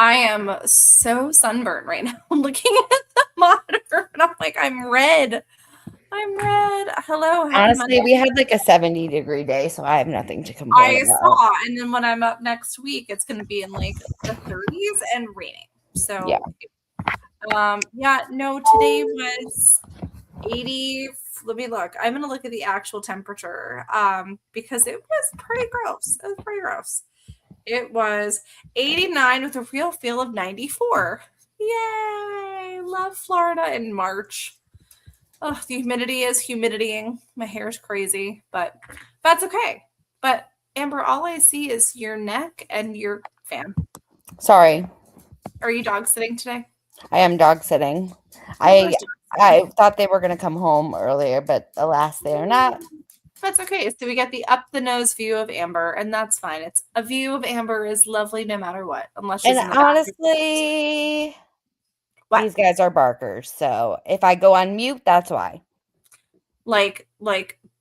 I am so sunburned right now. I'm looking at the monitor and I'm like, I'm red. I'm red. Hello, happy Monday. Honestly, we had like a 70-degree day, so I have nothing to complain I about. saw, and then when I'm up next week, it's going to be in like the 30s and raining. Yeah. So, no, today was 80. Let me look. I'm going to look at the actual temperature because it was pretty gross. It was pretty gross. It was 89 with a real feel of 94. Yay! Love Florida in March. Oh, the humidity is humiditying. My hair is crazy, but that's okay. But Amber, all I see is your neck and your fan. Sorry, Are you dog sitting today? I am dog sitting. I thought they were gonna come home earlier, but alas, they are not. That's okay. So we get the up the nose view of Amber, and that's fine. It's a view of Amber is lovely no matter what, unless she's And in the back. honestly, What? these guys are barkers, so if I go on mute, that's why. Like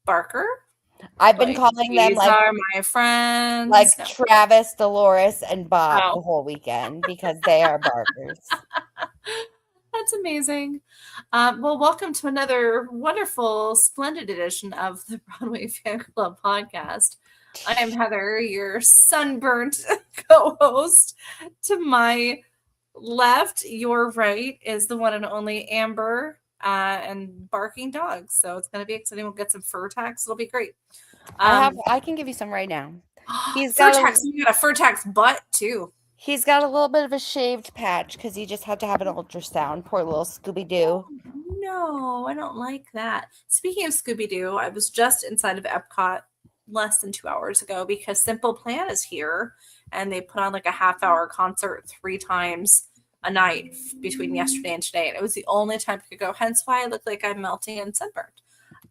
Barker? I've been calling them These are my friends. like No. Travis, Dolores, and Bob Oh. the whole weekend because they are barkers. That's amazing. Well, welcome to another wonderful, splendid edition of the Broadway Fan Club podcast. I am Heather, your sunburnt co-host. To my left, your right is the one and only Amber and barking dogs. So it's going to be exciting. We'll get some fur tax. It'll be great. I can give you some right now. He's fur tax. You got a fur tax butt too. He's got a little bit of a shaved patch because he just had to have an ultrasound. Poor little Scooby-Doo. No, I don't like that. Speaking of Scooby-Doo, I was just inside of Epcot less than 2 hours ago because Simple Plan is here and they put on like a half-hour concert 3 times a night between yesterday and today. And it was the only time I could go, hence why I look like I'm melting and sunburned.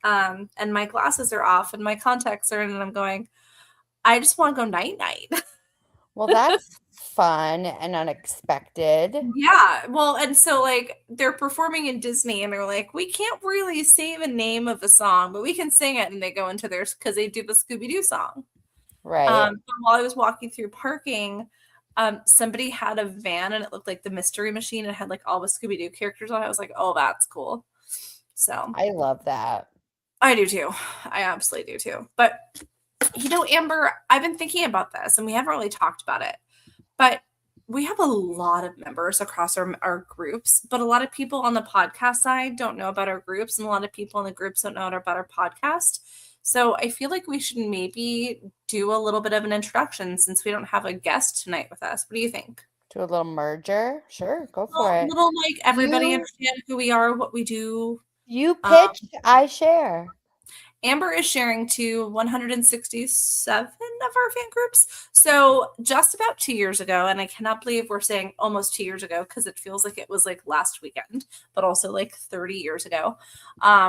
And my glasses are off and my contacts are in and I'm going, I just want to go night-night. Well, that's fun and unexpected. Yeah. Well, and so like they're performing in Disney and they're like, we can't really say the name of the song, but we can sing it. And they go into theirs because they do the Scooby-Doo song. Right. While I was walking through parking, somebody had a van and it looked like the Mystery Machine and it had like all the Scooby-Doo characters on it. I was like, oh, that's cool. So I love that. I do too. I absolutely do too. But Amber, I've been thinking about this and we haven't really talked about it. But we have a lot of members across our groups, but a lot of people on the podcast side don't know about our groups, and a lot of people in the groups don't know about our podcast. So I feel like we should maybe do a little bit of an introduction since we don't have a guest tonight with us. What do you think? Do a little merger? Sure, go for it. A little like everybody understand who we are, what we do. You pitch, I share. Amber is sharing to 167 of our fan groups. So just about 2 years ago, and I cannot believe we're saying almost 2 years ago because it feels like it was like last weekend, but also like 30 years ago.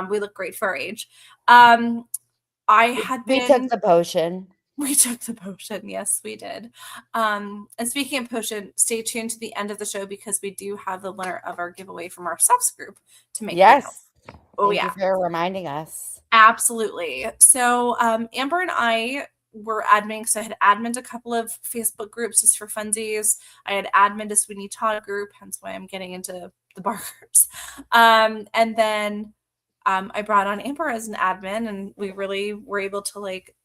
We look great for our age. We took the potion. We took the potion. Yes, we did. And speaking of potion, stay tuned to the end of the show because we do have the winner of our giveaway from our subs group to make. Yes. Oh, Thank you for reminding us. Absolutely. So Amber and I were admin. So I had admined a couple of Facebook groups just for funsies. I had admined a Sweeney Todd group, hence why I'm getting into the bar groups. And then I brought on Amber as an admin, and we really were able to like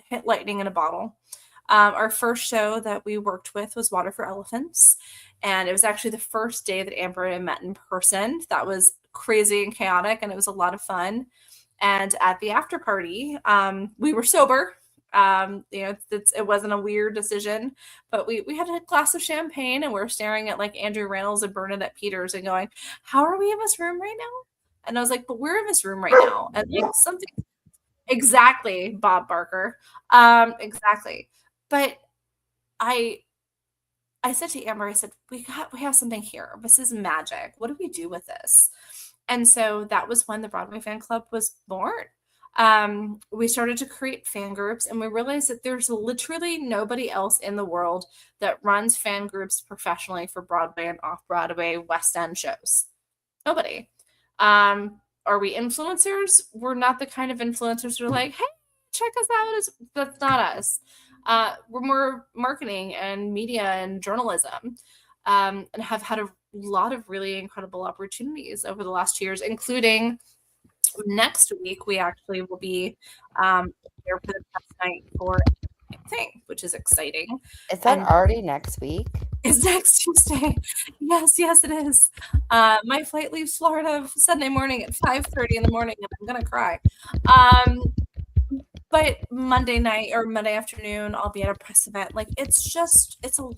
hit lightning in a bottle. Our first show that we worked with was Water for Elephants. And it was actually the first day that Amber and I met in person. That was crazy and chaotic, and it was a lot of fun. And at the after party, we were sober. It wasn't a weird decision, but we had a glass of champagne and we're staring at like Andrew Reynolds and Bernadette Peters and going, how are we in this room right now? And I was like, but we're in this room right now. And like something exactly, Bob Barker. Exactly. But I said to Amber, I said, we have something here. This is magic. What do we do with this? And so that was when the Broadway Fan Club was born. We started to create fan groups, and we realized that there's literally nobody else in the world that runs fan groups professionally for Broadway and off-Broadway West End shows. Nobody. Are we influencers? We're not the kind of influencers who are like, hey, check us out. That's not us. We're more marketing and media and journalism. and have had a lot of really incredible opportunities over the last 2 years, including next week. We actually will be there for the press night for thing, which is exciting. Is that And already next week? it's next Tuesday. Yes, yes, it is. My flight leaves Florida Sunday morning at 5:30 in the morning, and I'm gonna cry. But Monday night or Monday afternoon, I'll be at a press event. Like it's a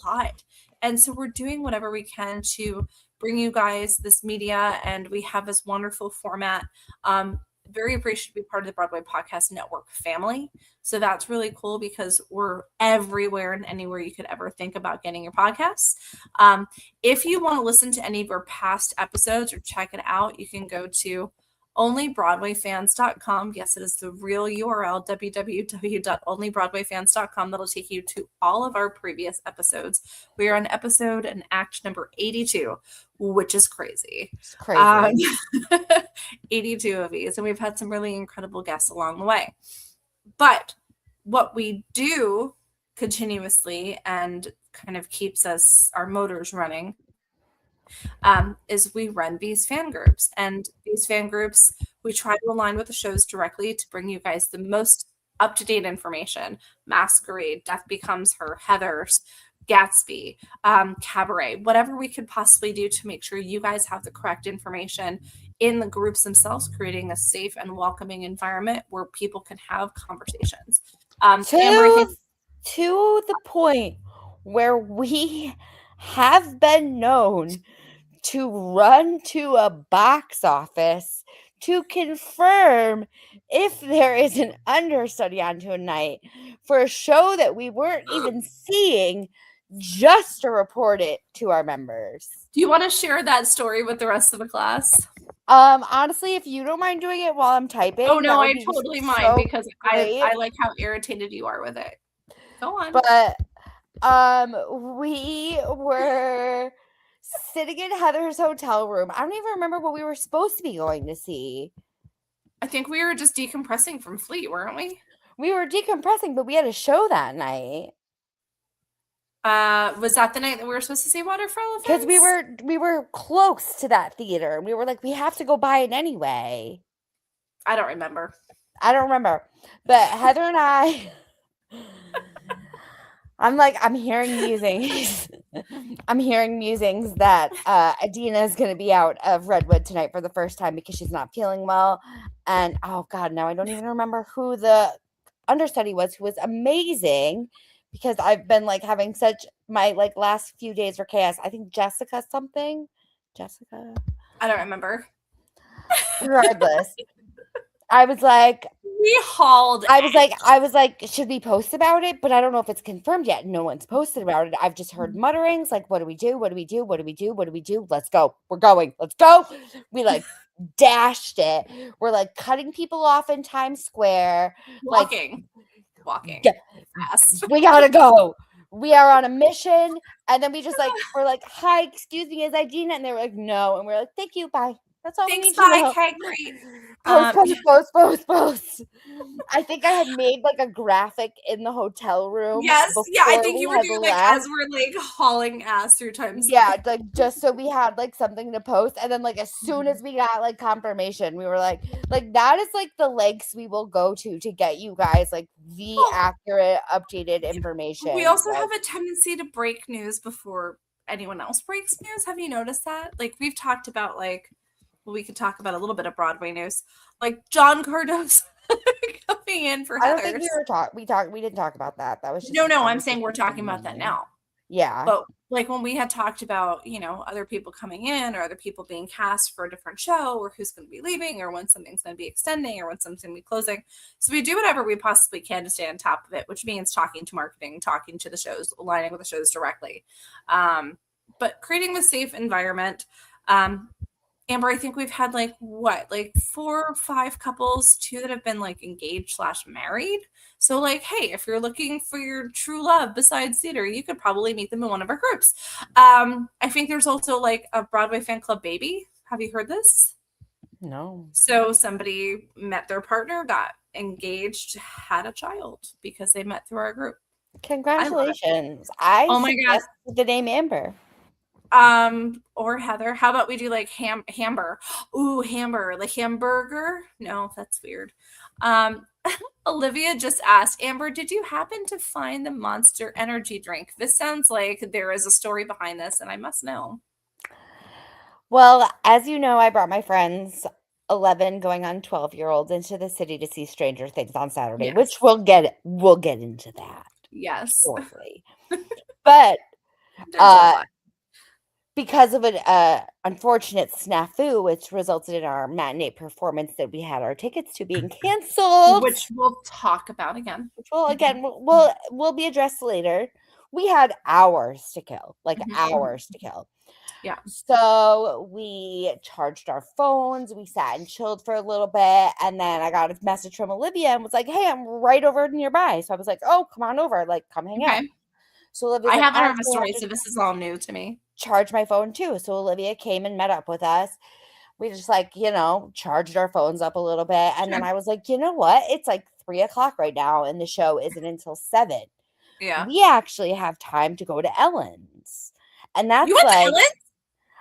lot. And so we're doing whatever we can to bring you guys this media, and we have this wonderful format. Very appreciative to be part of the Broadway Podcast Network family. So that's really cool because we're everywhere and anywhere you could ever think about getting your podcasts. If you want to listen to any of our past episodes or check it out, you can go to onlybroadwayfans.com. Yes, it is the real URL, www.onlybroadwayfans.com. That'll take you to all of our previous episodes. We are on episode and act number 82, which is crazy. It's crazy. 82 of these, and we've had some really incredible guests along the way. But what we do continuously and kind of keeps our motors running is we run these fan groups. And these fan groups, we try to align with the shows directly to bring you guys the most up-to-date information. Masquerade, Death Becomes Her, Heathers, Gatsby, Cabaret, whatever we could possibly do to make sure you guys have the correct information in the groups themselves, creating a safe and welcoming environment where people can have conversations. To the point where we have been known to run to a box office to confirm if there is an understudy onto a night for a show that we weren't even seeing, just to report it to our members. Do you want to share that story with the rest of the class? Honestly, if you don't mind doing it while I'm typing. Oh no, I totally mind because I like how irritated you are with it. Go on. But we were sitting in Heather's hotel room. I don't even remember what we were supposed to be going to see. I think we were just decompressing from Fleet, weren't we? We were decompressing, but we had a show that night. Was that the night that we were supposed to see Waterfall? Because we were close to that theater, and we were like, we have to go by it anyway. I don't remember. But Heather and I, I'm hearing musings. I'm hearing musings that Adina is going to be out of Redwood tonight for the first time because she's not feeling well. And oh God, now I don't even remember who the understudy was, who was amazing, because I've been having such my last few days were chaos. I think Jessica. I don't remember. Regardless, I was like, we hauled. I was like, should we post about it? But I don't know if it's confirmed yet. No one's posted about it. I've just heard mutterings like, what do we do? What do we do? What do we do? What do we do? Let's go. We're going. Let's go. We dashed it. We're cutting people off in Times Square. Walking. Yes. We gotta go. We are on a mission. And then we just we're like, hi, excuse me, is Idina? And they were like, no. And we're like, thank you, bye. That's all Thanks, we need to know. Okay, great. Post. I think I had made a graphic in the hotel room. Yes, yeah, I think you were doing as we're hauling ass through Times Square. Yeah, just so we had something to post. And then as soon as we got confirmation, we were like that is the lengths we will go to get you guys the accurate, updated information. We also have a tendency to break news before anyone else breaks news. Have you noticed that? We've talked about we could talk about a little bit of Broadway news, John Cardoso coming in for Heathers. I don't think we didn't talk about that. That was just no. I'm saying we're talking about that now. Yeah, but when we had talked about other people coming in or other people being cast for a different show, or who's going to be leaving, or when something's going to be extending, or when something's going to be closing, so we do whatever we possibly can to stay on top of it, which means talking to marketing, talking to the shows, aligning with the shows directly, but creating the safe environment. Amber, I think we've had 4 or 5 couples, 2 that have been engaged/married. So hey, if you're looking for your true love besides theater, you could probably meet them in one of our groups. I think there's also a Broadway fan club baby. Have you heard this? No. So somebody met their partner, got engaged, had a child because they met through our group. Congratulations. Oh my God. The name Amber. Or Heather. How about we do like hamburger? Ooh, hamburger. Like hamburger? No, that's weird. Um, Olivia just asked, Amber, did you happen to find the Monster Energy drink? This sounds like there is a story behind this, and I must know. Well, as you know, I brought my friends 11 going on 12-year-olds into the city to see Stranger Things on Saturday, which Yes. we'll get into that Yes. shortly. But There's a uh lot. because of an unfortunate snafu, which resulted in our matinee performance that we had our tickets to being canceled, Which we'll talk about again. which will Mhm, again will be addressed later. We had hours to kill, like mhm, mhm. hours to kill. Yeah. So we charged our phones, we sat and chilled for a little bit, and then I got a message from Olivia and was like, "Hey, I'm right over nearby." So I was like, "Oh, come on over, like come hang out." Okay. So Olivia's I like, haven't "I heard the actually have story, to so this is all new to me. charge my phone too." So Olivia came and met up with us. We just like, charged our phones up a little bit. And then Sure. I was like, you know what? It's like 3 o'clock right now, and the show isn't until 7. Yeah. We actually have time to go to Ellen's. And You that's went to like, Ellen?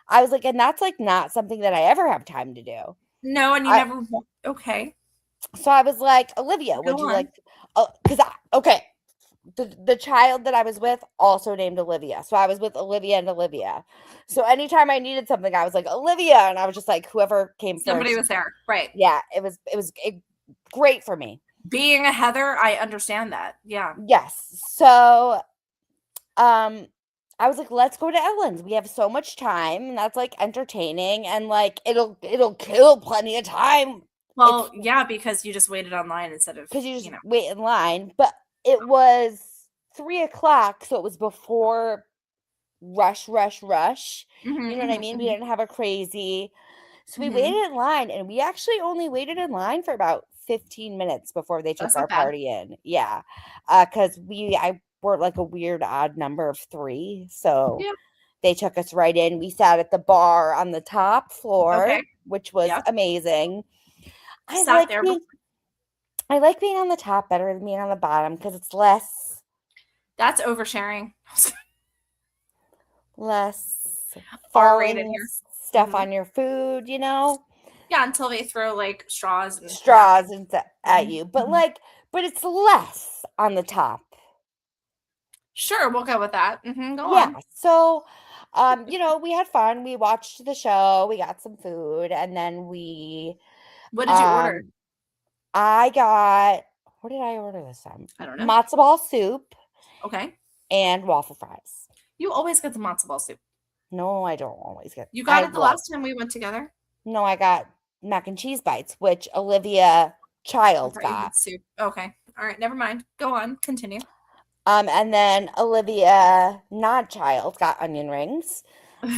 I was like, and that's like not something that I ever have time to do. No, and you I never okay. So I was like, Olivia, would Go you like on. because okay, the child that I was with also named Olivia. So I was with Olivia and Olivia. So anytime I needed something, I was like, Olivia. And I was just like, whoever came Somebody first. was there. Right. Yeah, great for me. Being a Heather, I understand that. Yeah. Yes. So um I was like, let's go to Ellen's. We have so much time, and that's like entertaining, and like it'll kill plenty of time. It's Well, yeah, because you just waited online instead of, because you you just know. wait in line. But it was 3 o'clock, so it was before rush, rush, rush. Mhm, You know what I mhm, mean? We mhm, didn't have a crazy. So we mhm. waited in line, and we actually only waited in line for about 15 minutes before they took That's not our bad. party in. Yeah. Because I were like a weird odd number of 3. So Yeah. they took us right in. We sat at the bar on the top floor, Okay. which was Yeah. amazing. I Sat like there being before. I like being on the top better than being on the bottom because it's That's oversharing. less R-rated falling here. stuff Mhm. on your food, you know? Yeah, until they throw like straws and Straws napkins. and at Mhm, you, but mhm. it's less on the top. Sure, we'll go with that. Go Yeah. on. So, we had fun. We watched the show. We got some food, and then What did you order? um, I got what did I order this time? I don't know. Matzo ball soup Okay. and waffle fries. You always get the matzo ball soup. No, I don't always get. You got I it the love. last time we went together? No, I got mac and cheese bites, which Olivia I Child thought you got. had soup. Okay. All right, never mind. Go on. Continue. And then Olivia, not child, got onion rings.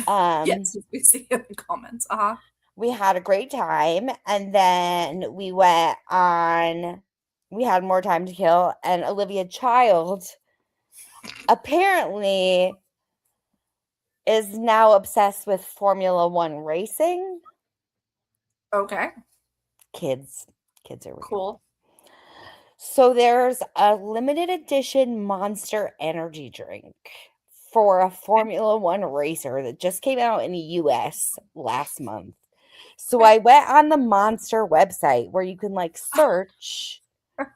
Um, Yes, we see in the comments. Uh-huh. we had a great time, and then we had more time to kill, and Olivia Child apparently is now obsessed with Formula One racing. Okay. Kids, kids are weird. Cool. So there's a limited edition Monster Energy drink for a Formula One racer that just came out in the US last month. So Okay. I went on the Monster website where you can like search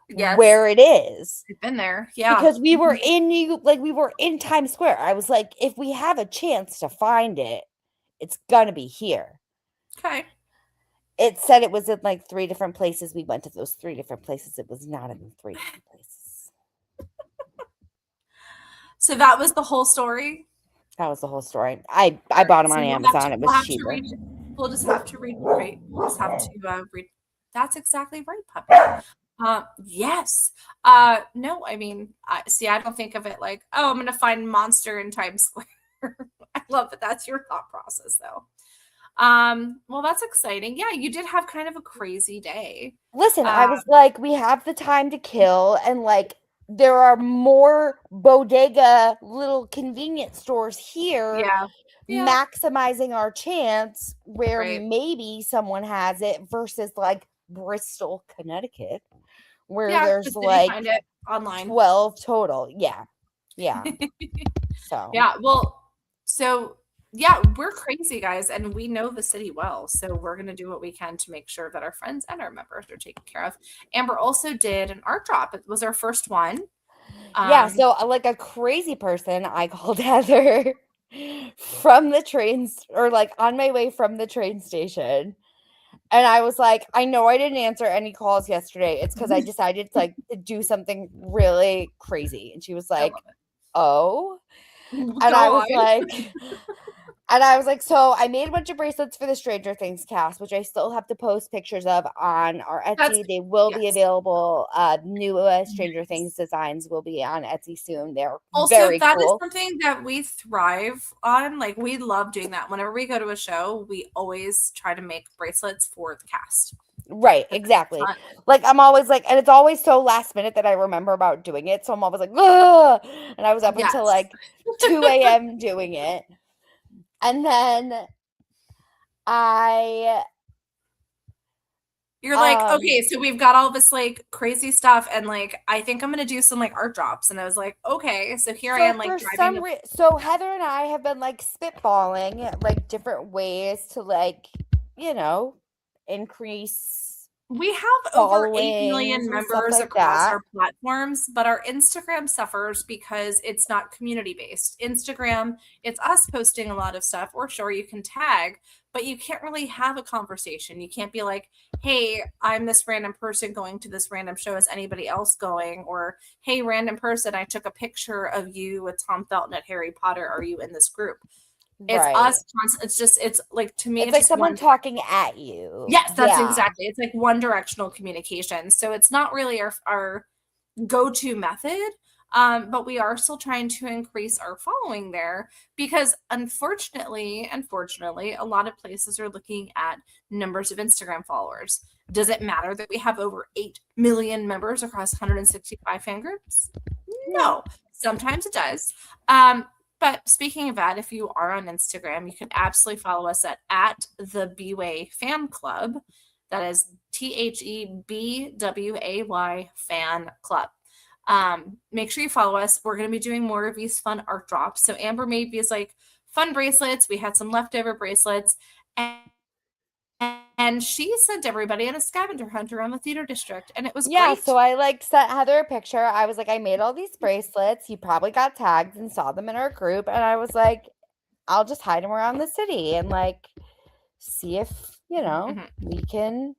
Yes. where it is I've been there. Yeah. because we were in Times Square. I was like, if we have a chance to find it, it's gonna be here. Okay. It said it was in like 3 different places. We went to those 3 different places. It was not in 3 different places. So that was the whole story. That was the whole story. I All right. bought them So on we'll have to Amazon. It we'll was have to cheaper. read we'll just have to read right. We'll just have to read. That's exactly right, puppy. Yes. No, I mean, I don't think of it like, oh, I'm gonna find Monster in Times Square. I love that that's your thought process though. Well, that's exciting. Yeah, you did have kind of a crazy day. Listen, I Uh, was like, we have the time to kill, and like, there are more bodega little convenience stores here, yeah. Yeah, maximizing our chance where right. maybe someone has it versus like Bristol, Connecticut, where Yeah, there's just did you like find it online? 12 total. Yeah. Yeah. So Yeah, well, so Yeah, we're crazy guys, and we know the city well. So we're going to do what we can to make sure that our friends and our members are taken care of. Amber also did an art drop. It was our first one. Yeah, Um, so like a crazy person, I called Heather from the trains or like on my way from the train station. And I was like, I know I didn't answer any calls yesterday. It's because I decided to like to do something really crazy. And she was I like, love oh. it. And Go I was on. like, and I was like, so I made a bunch of bracelets for the Stranger Things cast, which I still have to post pictures of on our That's Etsy. They will be yes. available. New Stranger Things designs will be on Etsy soon. They're Also, very that is cool. something that we thrive on. Like we love doing that. Whenever we go to a show, we always try to make bracelets for the cast. Right, 'Cause it's exactly. fun. Like I'm always like, and it's always so last minute that I remember about doing it. So I'm always like, ugh! And I was up until Yes. like 2 a.m. doing it. And then I You're like, um okay, so we've got all this like crazy stuff, and like I think I'm gonna do some like art drops. And I was like, okay, so here I so am like for driving some reason, so Heather and I have been like spitballing like different ways to like, you know, increase we have over 8 followings million and stuff members like across that. our platforms, but our Instagram suffers because it's not community based. Instagram, it's us posting a lot of stuff, or sure, you can tag, but you can't really have a conversation. You can't be like, hey, I'm this random person going to this random show. Is anybody else going? Or, hey, random person, I took a picture of you with Tom Felton at Harry Potter. Are you in this group? It's Right. us. It's just, it's like, to me, It's it's like just someone one. talking at you. Yes, that's Yeah. exactly. It's like one directional communication. So it's not really our go-to method. But we are still trying to increase our following there because unfortunately, a lot of places are looking at numbers of Instagram followers. Does it matter that we have over 8 million members across 165 fan groups? No. No, sometimes it does. But speaking of that, if you are on Instagram, you can absolutely follow us at the Bway Fan Club. That is THEBWAY Fan Club. Make sure you follow us. We're going to be doing more of these fun art drops. So Amber made these like fun bracelets. We had some leftover bracelets, and she sent everybody on a scavenger hunt around the theater district, and it was Yeah, so great. I like sent Heather a picture. I was like, I made all these bracelets. You probably got tagged and saw them in our group. And I was like, I'll just hide them around the city and like see if, Mhm. we can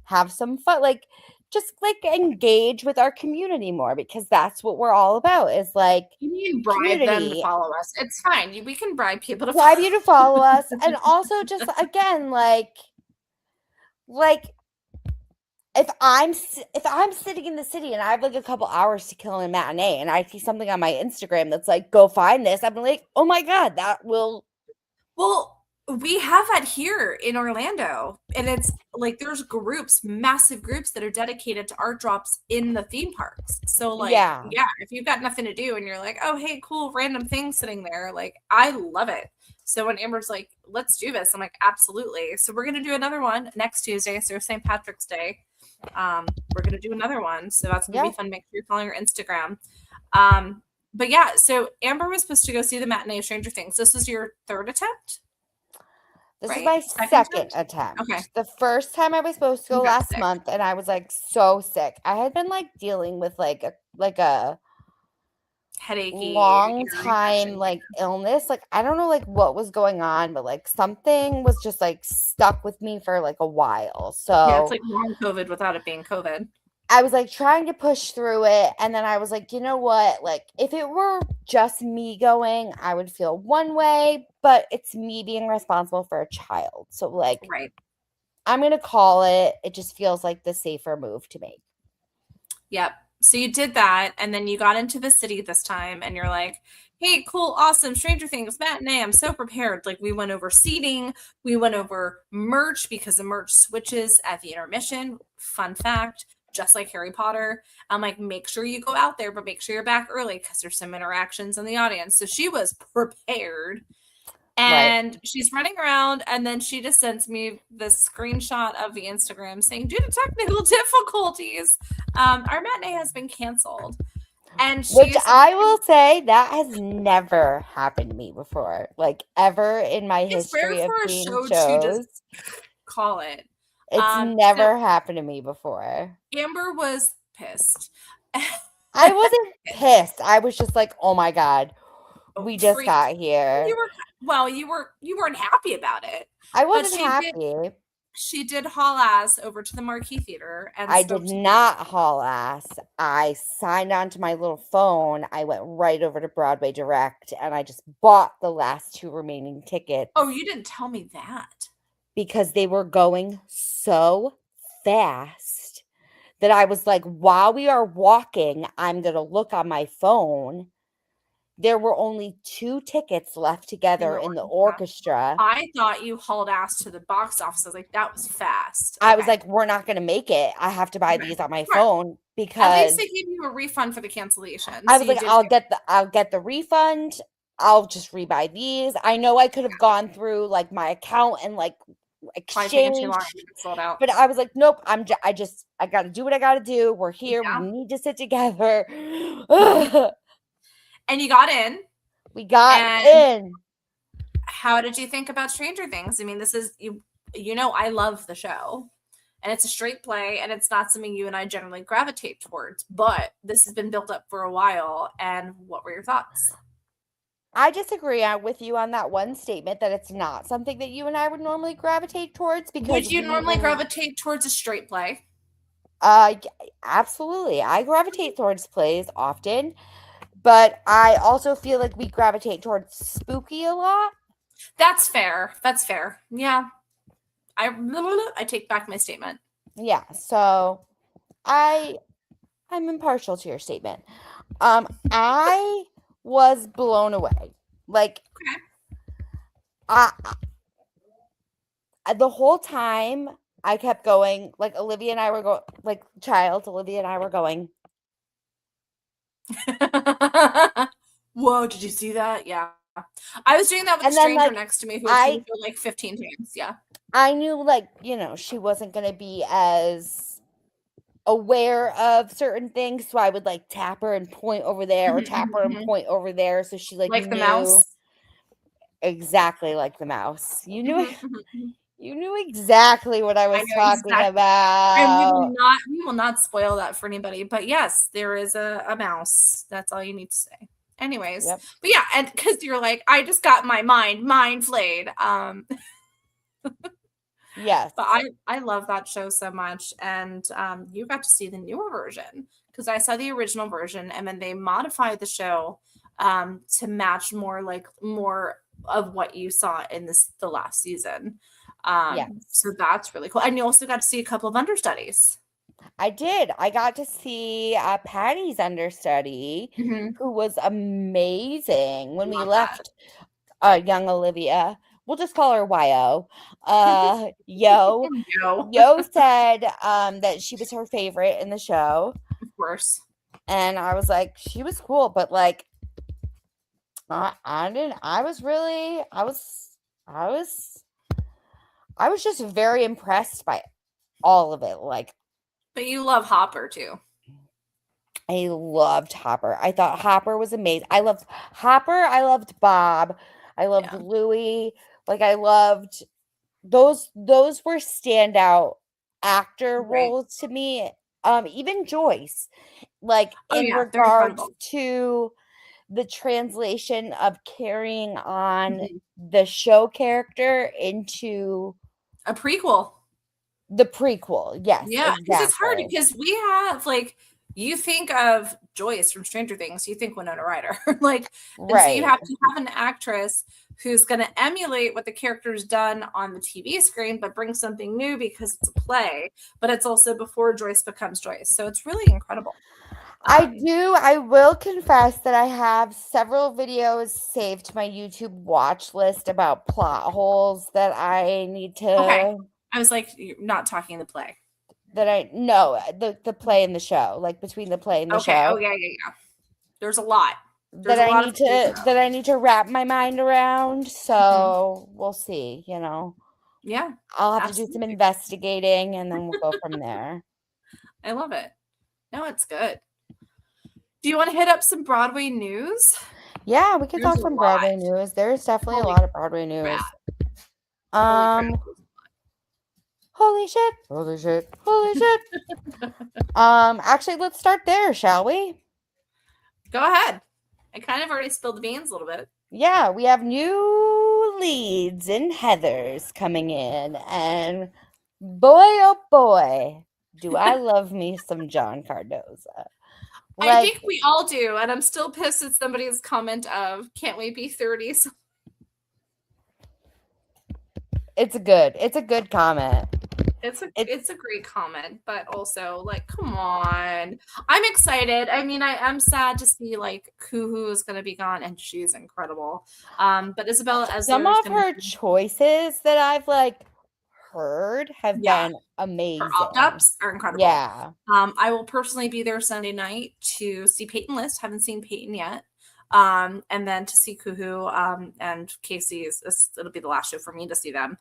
have some fun. Like, just like engage with our community more because that's what we're all about is like You mean bribe them to community. follow us? It's fine. We can bribe people to Bribe follow. you to follow us. And also just again, like if I'm sitting in the city and I have like a couple hours to kill in a matinee and I see something on my Instagram that's like, go find this, I'm like, oh my God, that will Well, we have that here in Orlando, and it's like there's groups, massive groups that are dedicated to art drops in the theme parks. So, like, yeah. yeah, if you've got nothing to do and you're like, oh, hey, cool, random thing sitting there, like, I love it. So when Amber's like, let's do this, I'm like, absolutely. So we're gonna do another one next Tuesday, so St. Patrick's Day. We're gonna do another one, so that's gonna be Yeah. fun. Make sure you're following our Instagram. Um, but yeah, so Amber was supposed to go see the matinee of Stranger Things. This is your third attempt, This is right? my Second second attempt? Okay. attempt. The first time I was supposed to go You got last sick. month and I was like so sick. I had been like dealing with like a Headachy, long ear time infection. like illness. Like I don't know like what was going on, but like something was just like stuck with me for like a while. Yeah, it's So like long COVID without it being COVID. I was like trying to push through it. And then I was like, you know what? Like, if it were just me going, I would feel one way, but it's me being responsible for a child. So, like, Right. I'm going to call it. It just feels like the safer move to make. Yep. So you did that, and then you got into the city this time, and you're like, hey, cool, awesome, Stranger Things, matinee, I'm so prepared. Like, we went over seating, we went over merch because the merch switches at the intermission. Fun fact, just like Harry Potter. I'm like, make sure you go out there, but make sure you're back early because there's some interactions in the audience. So she was prepared. Right. And she's running around, and then she just sends me this screenshot of the Instagram saying, due to technical difficulties, our matinee has been canceled. And Which she's I will say that has never happened to me before. Like ever in my it's rare history of for a seeing show to just shows, call it. it's So never happened to me before. Amber was pissed. I wasn't pissed. I was just like, "Oh my god, we just Freak. got here." You were well, you weren't happy about it. I But wasn't happy. she did haul ass over to the Marquee Theater and I did spoke to not haul ass. I signed onto my little phone. I went right over to Broadway Direct and I just bought the last 2 remaining tickets Oh, you didn't tell me that. because they were going so fast that I was like, while we are walking, I'm going to look on my phone. There were only 2 tickets left In together the in the orchestra. orchestra. I thought you hauled ass to the box office. I was like, that was fast. I was Okay. like, we're not going to make it. I have to buy Okay. these on my Smart. phone At least because they gave you a refund for the cancellation. I So was you like, did I'll get the refund. I'll just rebuy these. I know I could have gone through like my account and like probably taken too exchange, long to get sold out. but I was like, nope, I got to do what I got to do. We're here. We Yeah. need to sit together. And you got in. We got And in. how did you think about Stranger Things? I mean, this is you know I love the show. And it's a straight play, and it's not something you and I generally gravitate towards, but this has been built up for a while. And what were your thoughts? I disagree with you on that one statement that it's not something that you and I would normally gravitate towards because Would you we normally were gravitate towards a straight play? absolutely. I gravitate towards plays often, but I also feel like we gravitate towards spooky a lot. That's fair. That's fair. Yeah. I take back my statement. Yeah, so I I'm impartial to your statement. I was blown away. Like I the whole time I kept going, like Olivia and I were going, like child Olivia and I were going, Whoa, did you see that? Yeah. I was doing that with a and then stranger like next to me who had seen I the show like 15 times. Yeah. I knew like, she wasn't gonna be as aware of certain things, so I would like tap her and point over there or Mhm, tap mhm, her and mhm. point over there so she like Like the knew mouse. exactly like the mouse. Mhm, mhm, mhm. You knew exactly what I I was know talking exactly. And about. we will not spoil that for anybody. But yes, there is a mouse. That's all you need to say. Anyways, Yep. but yeah, and because you're like, I just got my mind flayed. Yes. But I love that show so much, and you got to see the newer version because I saw the original version, and then they modified the show to match more of what you saw in the last season. Yes. So that's really cool, and you also got to see a couple of understudies. I did. I got to see Patty's understudy, Mm-hmm. who was amazing when we Love that. left young Olivia. We'll just call her YO. Yo. Yo, Yo said that she was her favorite in the show. of course. And I was like, she was cool, but like I didn't I was just very impressed by all of it. Like But you love Hopper too. I loved Hopper. I thought Hopper was amazing. I loved Hopper. I loved Bob. I loved Yeah. Louie. Like I loved those were standout actor Right. roles to me. Even Joyce, like Oh in yeah, they're regards incredible. to the translation of carrying on Mhm. the show character into A prequel. the prequel. Yes, Yeah, because it's hard exactly. because we have like you think of Joyce from Stranger Things, you think Winona Ryder. Like, and so you Right. have to have an actress who's going to emulate what the character's done on the TV screen, but bring something new because it's a play, but it's also before Joyce becomes Joyce. So it's really incredible. I will confess that I have several videos saved to my YouTube watch list about plot holes that I need Okay. to I was like, you're not talking the play. that I no, the play and the show, like between the play and the Okay. Oh, show yeah, yeah, yeah. There's a lot. that There's a lot of things. I need to wrap my mind around. Mhm. So we'll see. Yeah, I'll have to do some absolutely. investigating and then we'll go from there. I love it. No, it's good. Do you want to hit up some Broadway news? Yeah, we could There's talk a some lot. Broadway news. There's definitely a Holy lot of Broadway crap. news. Holy crap. Holy shit. Holy shit. Holy shit. Actually, let's start there, shall we? Go ahead. I kind of already spilled the beans a little bit. Yeah, we have new leads in Heathers coming in, and boy, oh boy, do I love me some John Cardoza. I Like, think we all do, and I'm still pissed at somebody's comment of "Can't we be 30?" So it's a good comment. it's a great comment, but also like, come on. I'm excited. I mean, I'm sad to see like Kuhu is going to be gone, and she's incredible. But Isabella Some Esler is of going to her choices that I've like heard have yeah. been Her amazing. opt-ups are incredible. Yeah. I will personally be there Sunday night to see Peyton List. Haven't seen Peyton yet. And then to see Kuhu and Casey's. It'll be the last show for me to see them.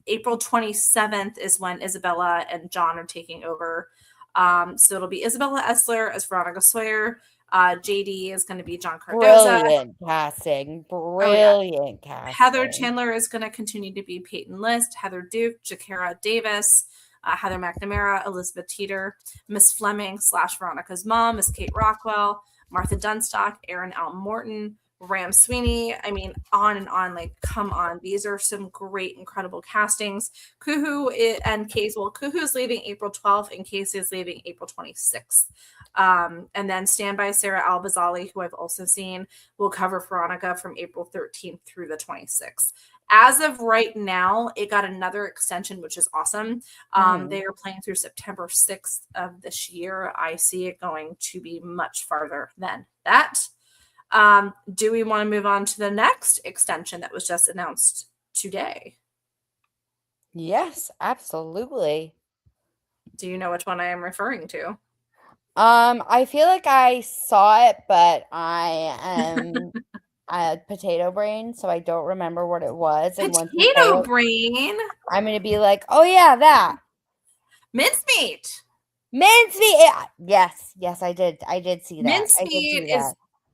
April 27th is when Isabella and John are taking over. So it'll be Isabella Esler as Veronica Sawyer. JD is going to be John Cardoza. Brilliant casting. Oh, yeah. Brilliant casting. Heather Chandler is going to continue to be Peyton List. Heather Duke, Jakara Davis, Heather McNamara, Elizabeth Teeter, Miss Fleming / Veronica's mom, Miss Kate Rockwell, Martha Dunstock, Aaron L. Morton, Ram Sweeney. I mean, on and on. Like, come on. These are some great, incredible castings. Kuhu and Casey. Well, Kuhu is leaving April 12th, and Casey is leaving April 26th. And then Stand By Sarah Al-Bazali, who I've also seen, will cover Veronica from April 13th through the 26th. As of right now, it got another extension, which is awesome. They are playing through September 6th of this year. I see it going to be much farther than that. Do we want to move on to the next extension that was just announced today? Yes, absolutely. Do you know which one I am referring to? I feel like I saw it, but I am a potato brain, so I don't remember what it was. And once you say Potato it, brain. I'm gonna be like, oh yeah, that Mincemeat. mincemeat. Yes, I did see that. Mincemeat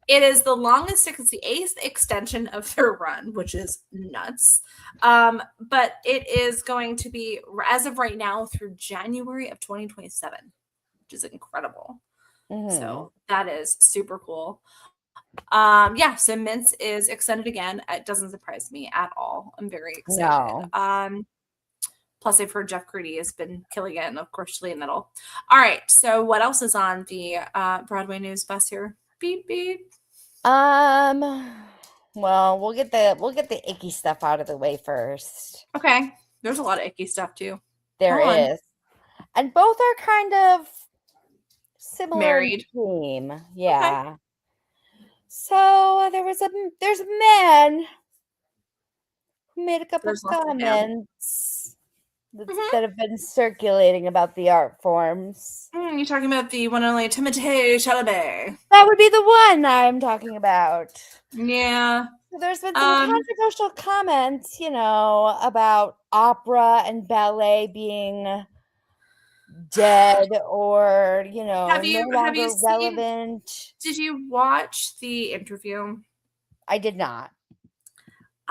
is the longest, it's the 8th extension of their run, which is nuts. But it is going to be, as of right now, through January of 2027, which is incredible. So that is super cool. Yeah, so Mince is extended again. It doesn't surprise me at all. I'm very excited. No. Plus, I've heard Jeff Creedy has been killing it, and of course, Julie Middle. All right, so what else is on the Broadway news bus here? Beep beep. Well, we'll get the icky stuff out of the way first. Okay, there's a lot of icky stuff too. There is, and both are kind of similar Married theme. Yeah. Okay. So there's a man who made a couple of comments that have been circulating about the art forms. You're talking about the one and only Timothée Chalamet. That would be the one I'm talking about. Yeah. There's been some controversial comments, about opera and ballet being dead or, no longer relevant. Did you watch the interview? I did not.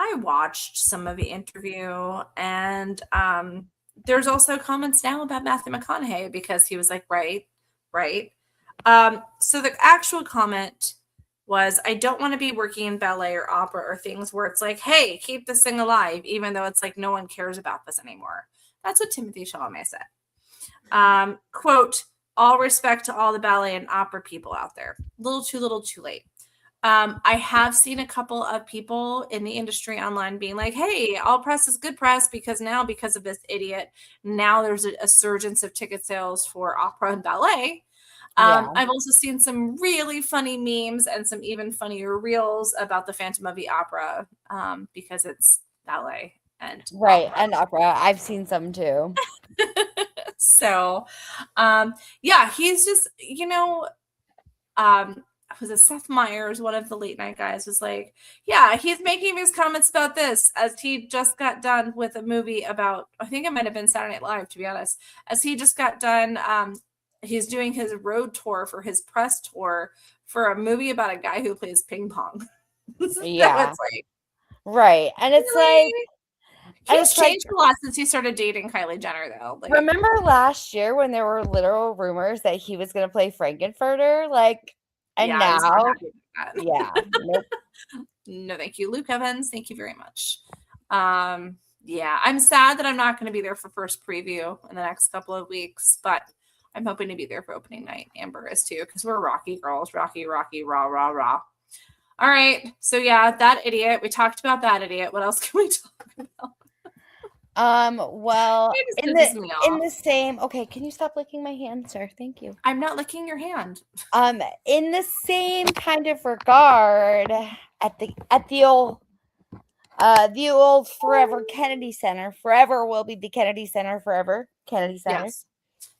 I watched some of the interview, and there's also comments now about Matthew McConaughey because he was like, right. So the actual comment was, I don't want to be working in ballet or opera or things where it's like, hey, keep this thing alive, even though it's like no one cares about this anymore. That's what Timothée Chalamet said. Quote, all respect to all the ballet and opera people out there. Little too late. I have seen a couple of people in the industry online being like, hey, all press is good press because of this idiot, now there's a surge of ticket sales for opera and ballet. I've also seen some really funny memes and some even funnier reels about the Phantom of the Opera because it's ballet and opera. And opera. I've seen some too. So, yeah, he's just, was it Seth Meyers, one of the late night guys, was like, yeah, he's making these comments about this as he just got done with a movie about, I think it might have been Saturday Night Live, to be honest, as he just got done he's doing his road tour for his press tour for a movie about a guy who plays ping pong. So Yeah. it's like, Right. really? And He's it's like, changed a lot since he started dating Kylie Jenner, though. Like, remember last year when there were literal rumors that he was gonna play Frankenfurter? Like, and yeah, I was not now, happy with that. yeah, nope. No, thank you, Luke Evans. Thank you very much. Yeah, I'm sad that I'm not going to be there for first preview in the next couple of weeks, but I'm hoping to be there for opening night. Amber is too, because we're Rocky girls. Rocky, Rocky, rah, rah, rah. All right. So yeah, that idiot. We talked about that idiot. What else can we talk about? Well, It in just pisses me off. the same, okay, can you stop licking my hand, sir? Thank you. I'm not licking your hand. In the same kind of regard, at the old forever Kennedy Center. Forever will be the Kennedy Center forever. Kennedy Center. Yes.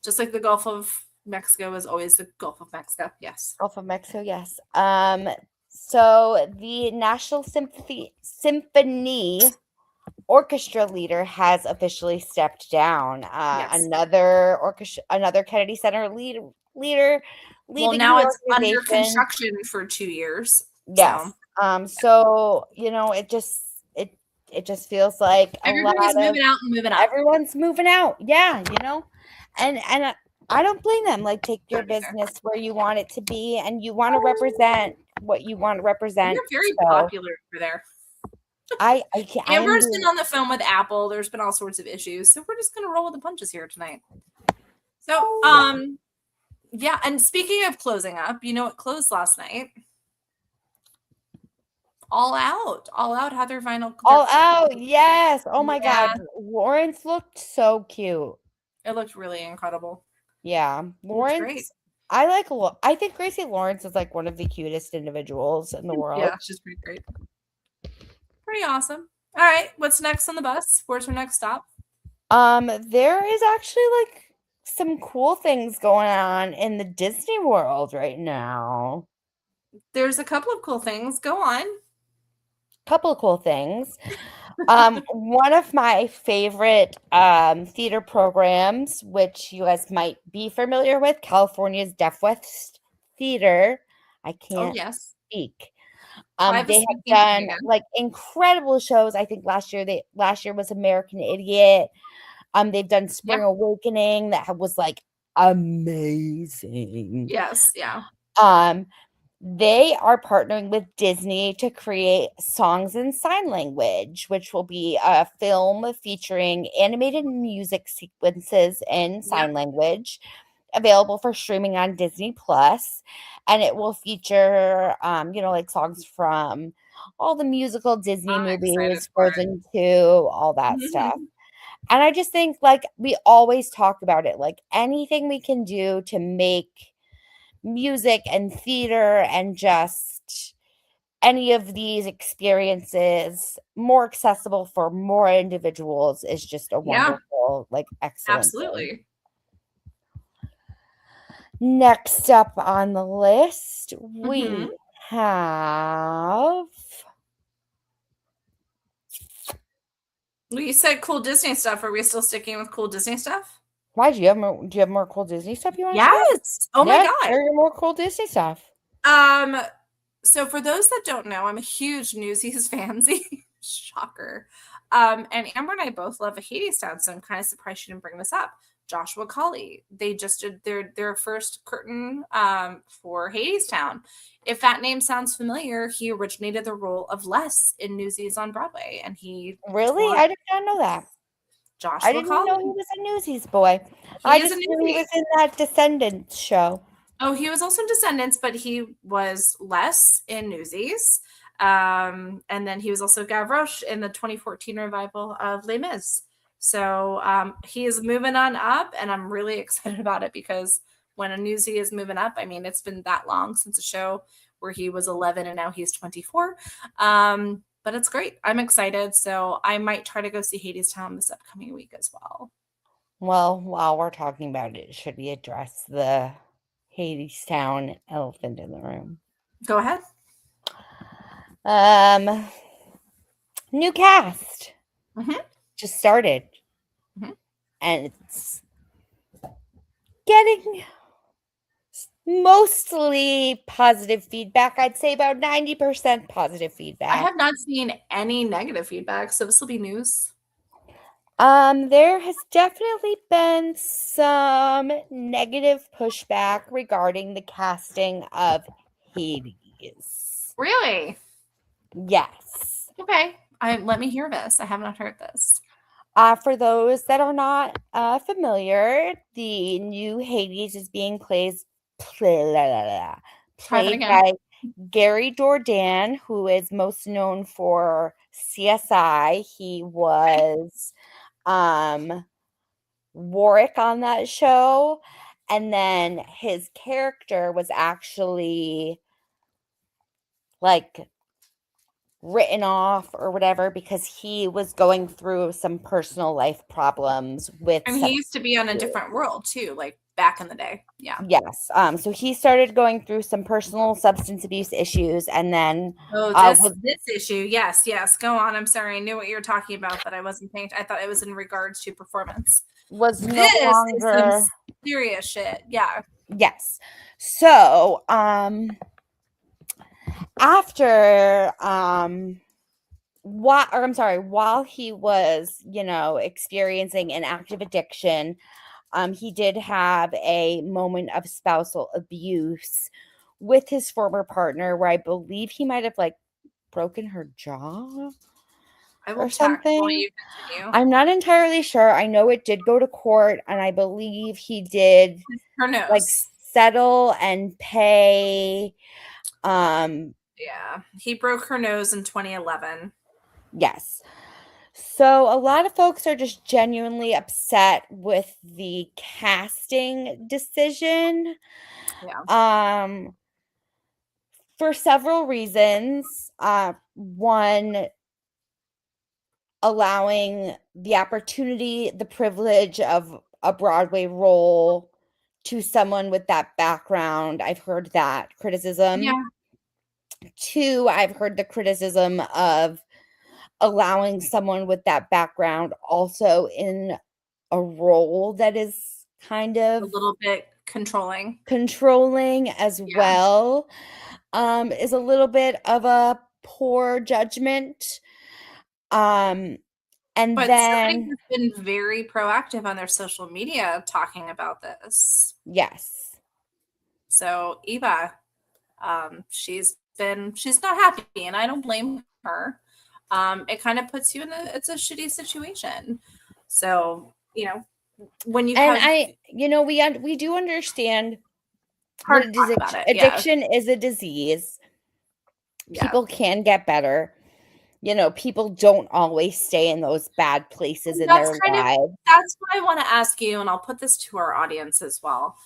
Just like the Gulf of Mexico is always the Gulf of Mexico. Yes. Gulf of Mexico, yes. So the National Symphony Orchestra leader has officially stepped down. Yes. Another Kennedy Center leader Well, leaving now the it's under organization. construction for 2 years. Yes. So it just feels like Everybody's moving out and moving up. everyone's moving out. Yeah, and I don't blame them. Like, take your business where you want it to be, and you want to represent what you want to represent. You're very popular over there. I Amber's been on the phone with Apple. There's been all sorts of issues, so we're just gonna roll with the punches here tonight. So, yeah. And speaking of closing up, you know what closed last night? All Out had their final. All Out, yes. Oh my Yeah. God, Lawrence looked so cute. It looked really incredible. Yeah, Great. Lawrence. I think Gracie Lawrence is like one of the cutest individuals in the world. Yeah, she's pretty great. Pretty awesome. All right, what's next on the bus? Where's our next stop? There is actually like some cool things going on in the Disney World right now. There's a couple of cool things. Go on. Couple of cool things. One of my favorite theater programs, which you guys might be familiar with, California's Deaf West Theater. I can't speak. They have done like incredible shows. I think last year was American Idiot. They've done Spring Awakening that was like amazing. Yes, yeah. They are partnering with Disney to create Songs in Sign Language, which will be a film featuring animated music sequences in sign language, available for streaming on Disney Plus. And it will feature, like songs from all the musical Disney movies, Frozen 2, all that stuff. And I just think, like, we always talk about it, like anything we can do to make music and theater and just any of these experiences more accessible for more individuals is just a wonderful, like, excellent absolutely thing. Next up on the list, we have. Well, you said cool Disney stuff. Are we still sticking with cool Disney stuff? Why do you have more cool Disney stuff you want to share? Yes. Oh my God. Share more cool Disney stuff. So for those that don't know, I'm a huge Newsies fansy. Shocker. And Amber and I both love a Hadestown, so I'm kind of surprised she didn't bring this up. Joshua Colley. They just did their first curtain for Hadestown. If that name sounds familiar, he originated the role of Les in Newsies on Broadway, and he really, I did not know that. Joshua I didn't Colley. know he was a Newsies boy. I just knew he was in that Descendants show. Oh, he was also in Descendants, but he was Les in Newsies. And then he was also Gavroche in the 2014 revival of Les Mis. So he is moving on up, and I'm really excited about it because when a newsie is moving up, I mean, it's been that long since a show where he was 11 and now he's 24. But it's great. I'm excited. So I might try to go see Hadestown this upcoming week as well. Well, while we're talking about it, should we address the Hadestown elephant in the room? Go ahead. New cast. Just started. And it's getting Mostly positive feedback. I'd say about 90% positive I feedback. have not seen any negative feedback, so this will be news. There has definitely been some negative pushback regarding the casting of Hades. Really? Yes. Okay. Let me hear this. I have not heard this. For those that are not familiar, the new Hades is being Try that played again. by Gary Dordan, who is most known for CSI. He Okay. was Warwick on that show, and then his character was actually like written off or whatever because he was going through some personal life problems with And he used to substance be on a abuse. different world too, like back in the day. Yeah. Yes. So he started going through some personal substance abuse issues and then Oh, this was issue. Yes, yes. Go on. I'm sorry. I knew what you were talking about, but I wasn't paying. I thought it was in regards to performance. no This is some longer serious shit. Yeah. yes. So after while he was, experiencing an active addiction, he did have a moment of spousal abuse with his former partner where I believe he might have like broken her jaw I will or check while something. you continue. I'm not entirely sure. I know it did go to court, and I believe he did Her like nose. settle and pay. Yeah. He broke her nose in 2011. Yes. So a lot of folks are just genuinely upset with the casting decision. Yeah. Um, for several reasons. One, allowing the opportunity, the privilege of a Broadway role to someone with that background. I've heard that criticism. Yeah. Two, I've heard the criticism of allowing someone with that background also in a role that is kind A of little bit controlling. controlling as Yeah. well, is a little bit of a poor judgment. Um, and But somebody then has been very proactive on their social media talking about this. yes. So Eva, she's not happy, and I don't blame her. It kind of puts you in it's a shitty situation. So when you And have we do understand that hard to talk about it, yeah, addiction is a disease. yeah. People can get better. People don't always stay in those bad places And in their lives. that's what I want to ask you, and I'll put this to our audience as well.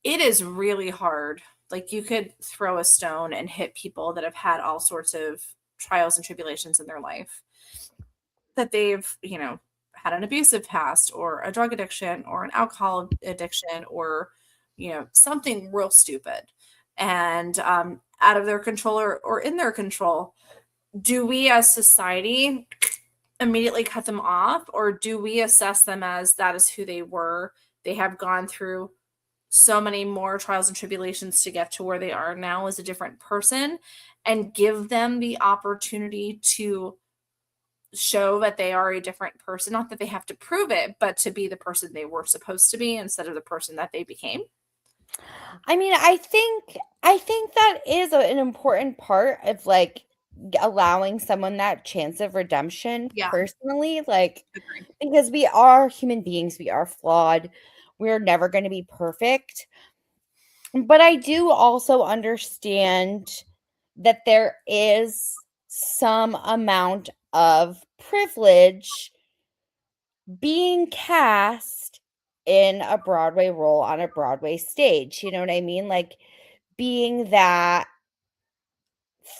It is really hard. Like you could throw a stone and hit people that have had all sorts of trials and tribulations in their life that they've, had an abusive past or a drug addiction or an alcohol addiction or, something real stupid and out of their control or in their control. Do we as society immediately cut them off, or do we assess them as that is who they were? They have gone through so many more trials and tribulations to get to where they are now as a different person and give them the opportunity to show that they are a different person, not that they have to prove it, but to be the person they were supposed to be instead of the person that they became. I mean, I think that is an important part of like allowing someone that chance of redemption Yeah, personally, like agree. because we are human beings, we are flawed. We're never going to be perfect. But I do also understand that there is some amount of privilege being cast in a Broadway role on a Broadway stage. You know what I mean? Like being that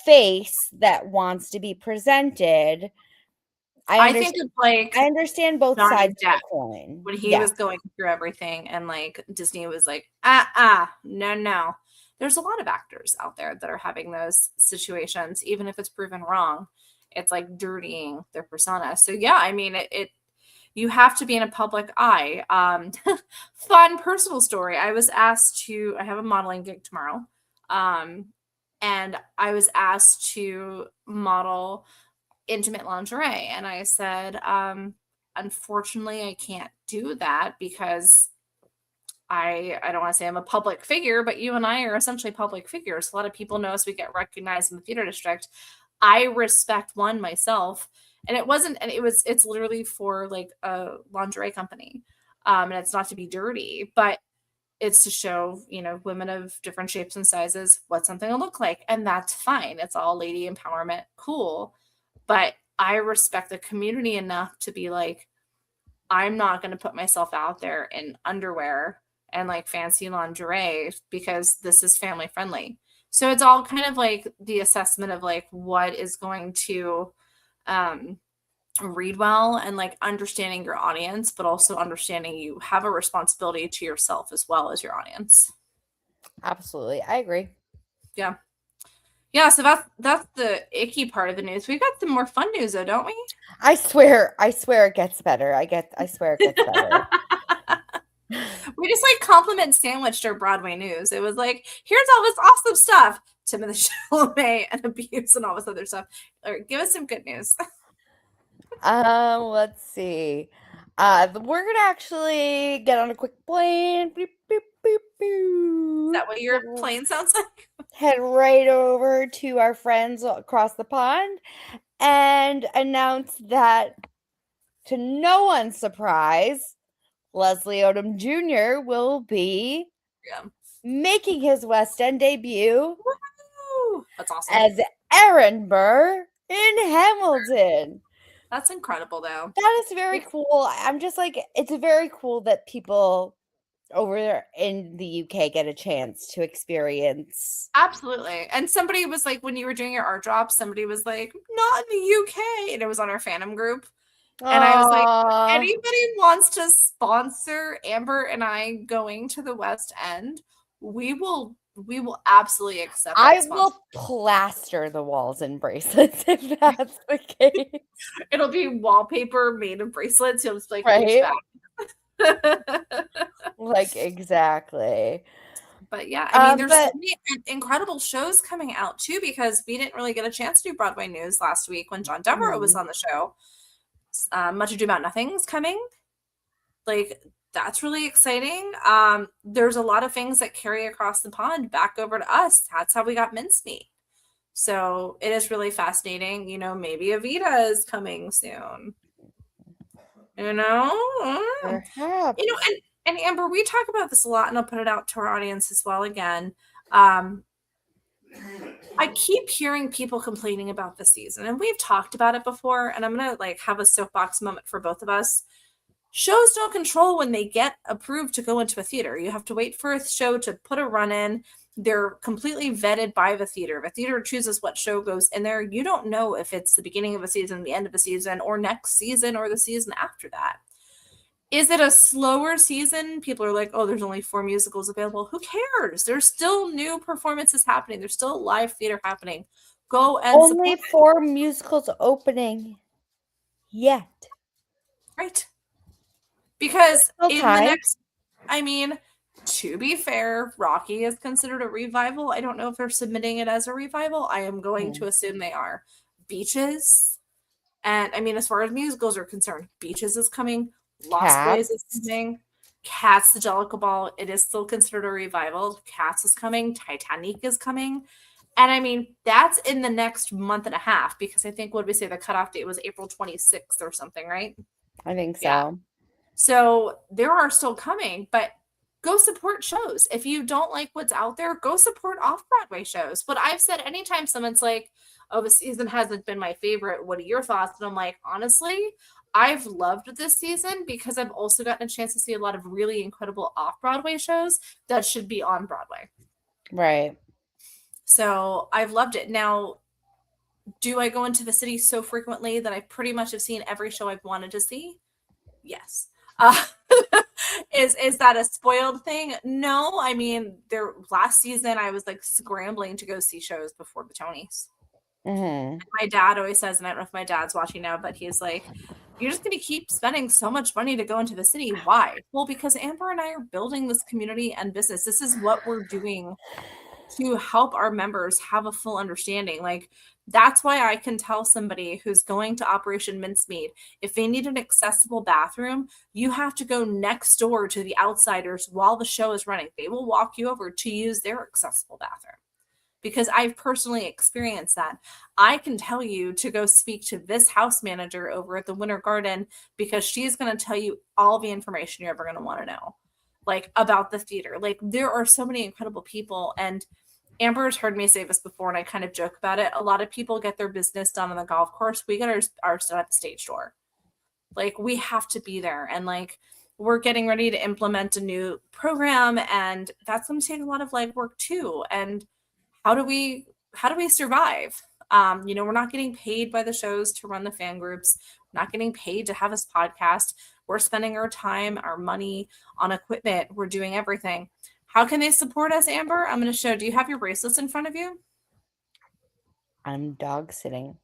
face that wants to be presented. I I think understand of like I understand both Johnny sides of Depp the coin. when he Yeah. was going through everything and like Disney was like, no, no. There's a lot of actors out there that are having those situations, even if it's proven wrong. It's like dirtying their persona. So yeah, I mean, it you have to be in a public eye. Fun personal story. I have a modeling gig tomorrow. And I was asked to model intimate lingerie. And I said, unfortunately, I can't do that because I don't want to say I'm a public figure, but you and I are essentially public figures. A lot of people know us. We get recognized in the theater district. I respect one myself, and it's literally for like a lingerie company. And it's not to be dirty, but it's to show, women of different shapes and sizes what something will look like. And that's fine. It's all lady empowerment. Cool. But I respect the community enough to be like, I'm not going to put myself out there in underwear and like fancy lingerie because this is family friendly. So it's all kind of like the assessment of like what is going to read well and like understanding your audience, but also understanding you have a responsibility to yourself as well as your audience. Absolutely. I agree. Yeah. Yeah, so that's the icky part of the news. We've got some more fun news though, don't we? I swear it gets better. I swear it gets better. We just like compliment sandwiched our Broadway news. It was like, here's all this awesome stuff. Timothée Chalamet and abuse and all this other stuff. Or give us some good news. Let's see. We're gonna actually get on a quick plane. Boop, boop, boop, boop. Is that what your plane sounds like? Head right over to our friends across the pond and announce that, to no one's surprise, Leslie Odom Jr. will be making his West End debut. Woo! That's awesome. As Aaron Burr in Hamilton. That's incredible, though. That is very cool. I'm just like, it's very cool that people over there in the UK get a chance to experience. Absolutely. And somebody was like, when you were doing your art drop, somebody was like, not in the UK. And it was on our fandom group. And I was like, anybody wants to sponsor Amber and I going to the West End, we will absolutely accept. I will plaster the walls in bracelets if that's the case. It'll be wallpaper made of bracelets. You'll just like right? Like exactly. But yeah, I mean, there's so many incredible shows coming out too, because we didn't really get a chance to do Broadway news last week when John Devereaux was on the show. Much Ado About Nothing's coming. Like, that's really exciting. There's a lot of things that carry across the pond back over to us. That's how we got Mincemeat. So it is really fascinating. Maybe Evita is coming soon. Perhaps. And Amber, we talk about this a lot, and I'll put it out to our audience as well again. I keep hearing people complaining about the season, and we've talked about it before, and I'm going to have a soapbox moment for both of us. Shows don't control when they get approved to go into a theater. You have to wait for a show to put a run in. They're completely vetted by the theater. If a theater chooses what show goes in there, you don't know if it's the beginning of a season, the end of a season, or next season, or the season after that. Is it a slower season? People are like, oh, there's only 4 musicals available. Who cares? There's still new performances happening. There's still live theater happening. Go and only 4 musicals opening yet. Right. Because in the next, to be fair, Rocky is considered a revival. I don't know if they're submitting it as a revival. I am going to assume they are. Beaches. And as far as musicals are concerned, Beaches is coming. Lost Boys is coming. Cats, the Jellicle Ball, it is still considered a revival. Cats is coming. Titanic is coming. And that's in the next month and a half, because I think, what did we say, the cutoff date was April 26th or something, right? I think so. Yeah. So there are still coming, but go support shows. If you don't like what's out there, go support off-Broadway shows. But I've said anytime someone's like, oh, the season hasn't been my favorite, what are your thoughts? And I'm like, honestly, I've loved this season because I've also gotten a chance to see a lot of really incredible off-Broadway shows that should be on Broadway. Right. So I've loved it. Now, do I go into the city so frequently that I pretty much have seen every show I've wanted to see? Yes. Is that a spoiled thing? No. Last season I was like scrambling to go see shows before the Tonys. Mm-hmm. My dad always says, and I don't know if my dad's watching now, but he's like, you're just going to keep spending so much money to go into the city. Why? Well, because Amber and I are building this community and business. This is what we're doing to help our members have a full understanding. Like, that's why I can tell somebody who's going to Operation Mincemeat, if they need an accessible bathroom, you have to go next door to the outsiders while the show is running. They will walk you over to use their accessible bathroom, because I've personally experienced that. I can tell you to go speak to this house manager over at the Winter Garden, because she's going to tell you all the information you're ever going to want to know, like about the theater. Like, there are so many incredible people. And Amber's heard me say this before, and I kind of joke about it. A lot of people get their business done on the golf course. We get ours done at the stage door. Like, we have to be there. And like, we're getting ready to implement a new program, and that's going to take a lot of legwork too. And how do we survive? We're not getting paid by the shows to run the fan groups. We're not getting paid to have this podcast. We're spending our time, our money on equipment. We're doing everything. How can they support us, Amber? I'm going to show. Do you have your bracelets in front of you? I'm dog sitting.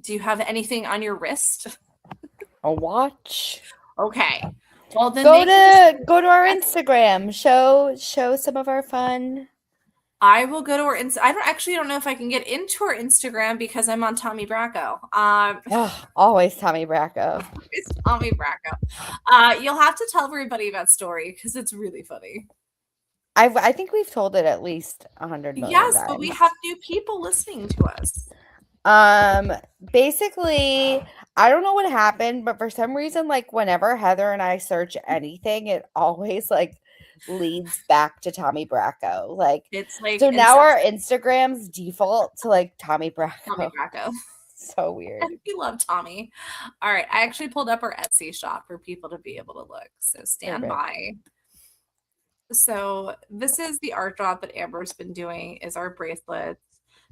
Do you have anything on your wrist? A watch. Okay. Well, then Go to our Instagram. Show some of our fun. I will go to our I don't know if I can get into our Instagram because I'm on Tommy Bracco. Always Tommy Bracco. It's Tommy Bracco. You'll have to tell everybody that story because it's really funny. I think we've told it at least 100 million Yes, times. but we have new people listening to us. Basically, I don't know what happened, but for some reason, like whenever Heather and I search anything, it always like leads back to Tommy Bracco. Like, it's like, so now our Instagrams default to like Tommy Bracco. Tommy Bracco. So weird. We love Tommy. All right, I actually pulled up our Etsy shop for people to be able to look. So stand by. So this is the art job that Amber's been doing, is our bracelets.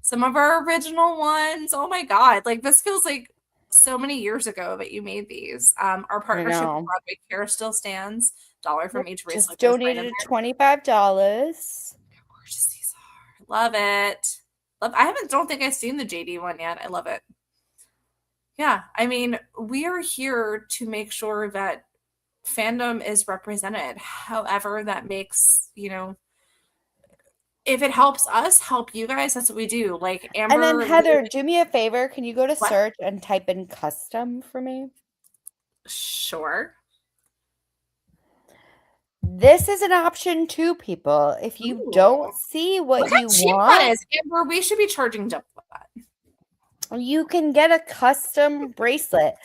Some of our original ones. Oh my God. Like, this feels like so many years ago that you made these. Our partnership with Broadway Care still stands. $1 from each bracelet. Just donated $25. How gorgeous these are. Love it. Don't think I've seen the JD one yet. I love it. Yeah. I mean, we are here to make sure that fandom is represented, however that makes, if it helps us help you guys, that's what we do. Like, Amber. And then Heather, do me a favor. Can you go to search and type in custom for me? Sure. This is an option too, people. If you don't see what you want, that is, Amber, we should be charging double that. You can get a custom bracelet.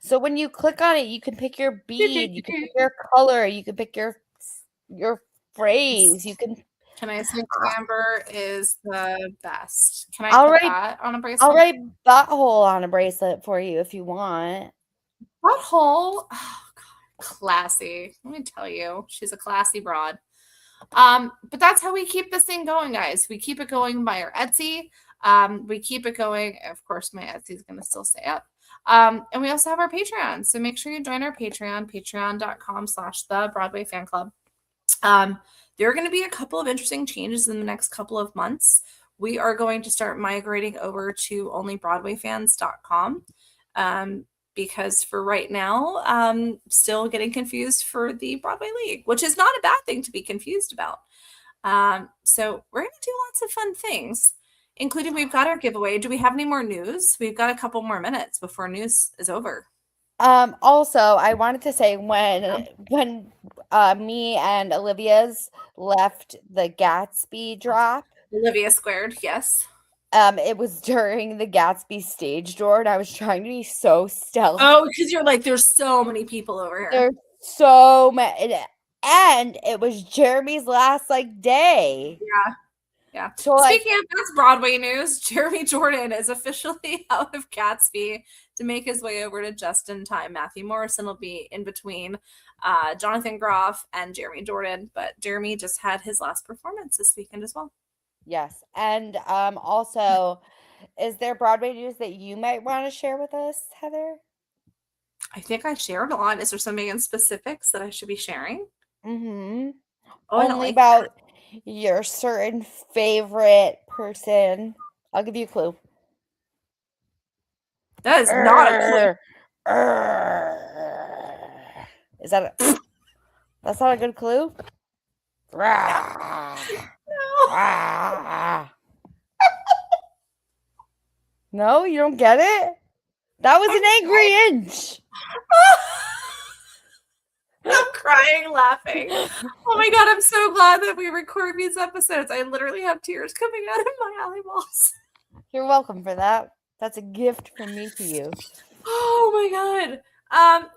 So when you click on it, you can pick your bead, you can pick your color, you can pick your phrase. You can. Can I say Amber is the best? Can I put that on a bracelet? I'll write butthole on a bracelet for you if you want. Butthole? Oh, God. Classy. Let me tell you, she's a classy broad. But that's how we keep this thing going, guys. We keep it going by our Etsy. We keep it going. Of course, my Etsy is going to still stay up. And we also have our Patreon. So make sure you join our Patreon, patreon.com/the Broadway Fan Club. There are going to be a couple of interesting changes in the next couple of months. We are going to start migrating over to onlybroadwayfans.com. Because for right now, still getting confused for the Broadway League, which is not a bad thing to be confused about. So we're going to do lots of fun things, including we've got our giveaway. Do we have any more news? We've got a couple more minutes before news is over. Also, I wanted to say when me and Olivia's left the Gatsby drop. Olivia squared, yes. It was during the Gatsby stage door, and I was trying to be so stealthy. Oh, because you're like, there's so many people over here. There's so many, and it was Jeremy's last day. Yeah. So, speaking of that's Broadway news, Jeremy Jordan is officially out of Gatsby to make his way over to Just in Time. Matthew Morrison will be in between Jonathan Groff and Jeremy Jordan, but Jeremy just had his last performance this weekend as well. Yes, and also, is there Broadway news that you might want to share with us, Heather? I think I shared a lot. Is there something in specifics that I should be sharing? Mm-hmm. Only about your certain favorite person. I'll give you a clue. That is not a clue. Is that that's not a good clue? Rah. No. Ah. No, you don't get it? That was I'm an angry inch. I'm crying, laughing. Oh my god, I'm so glad that we record these episodes. I literally have tears coming out of my eyeballs. You're welcome for that. That's a gift from me to you. Oh my god.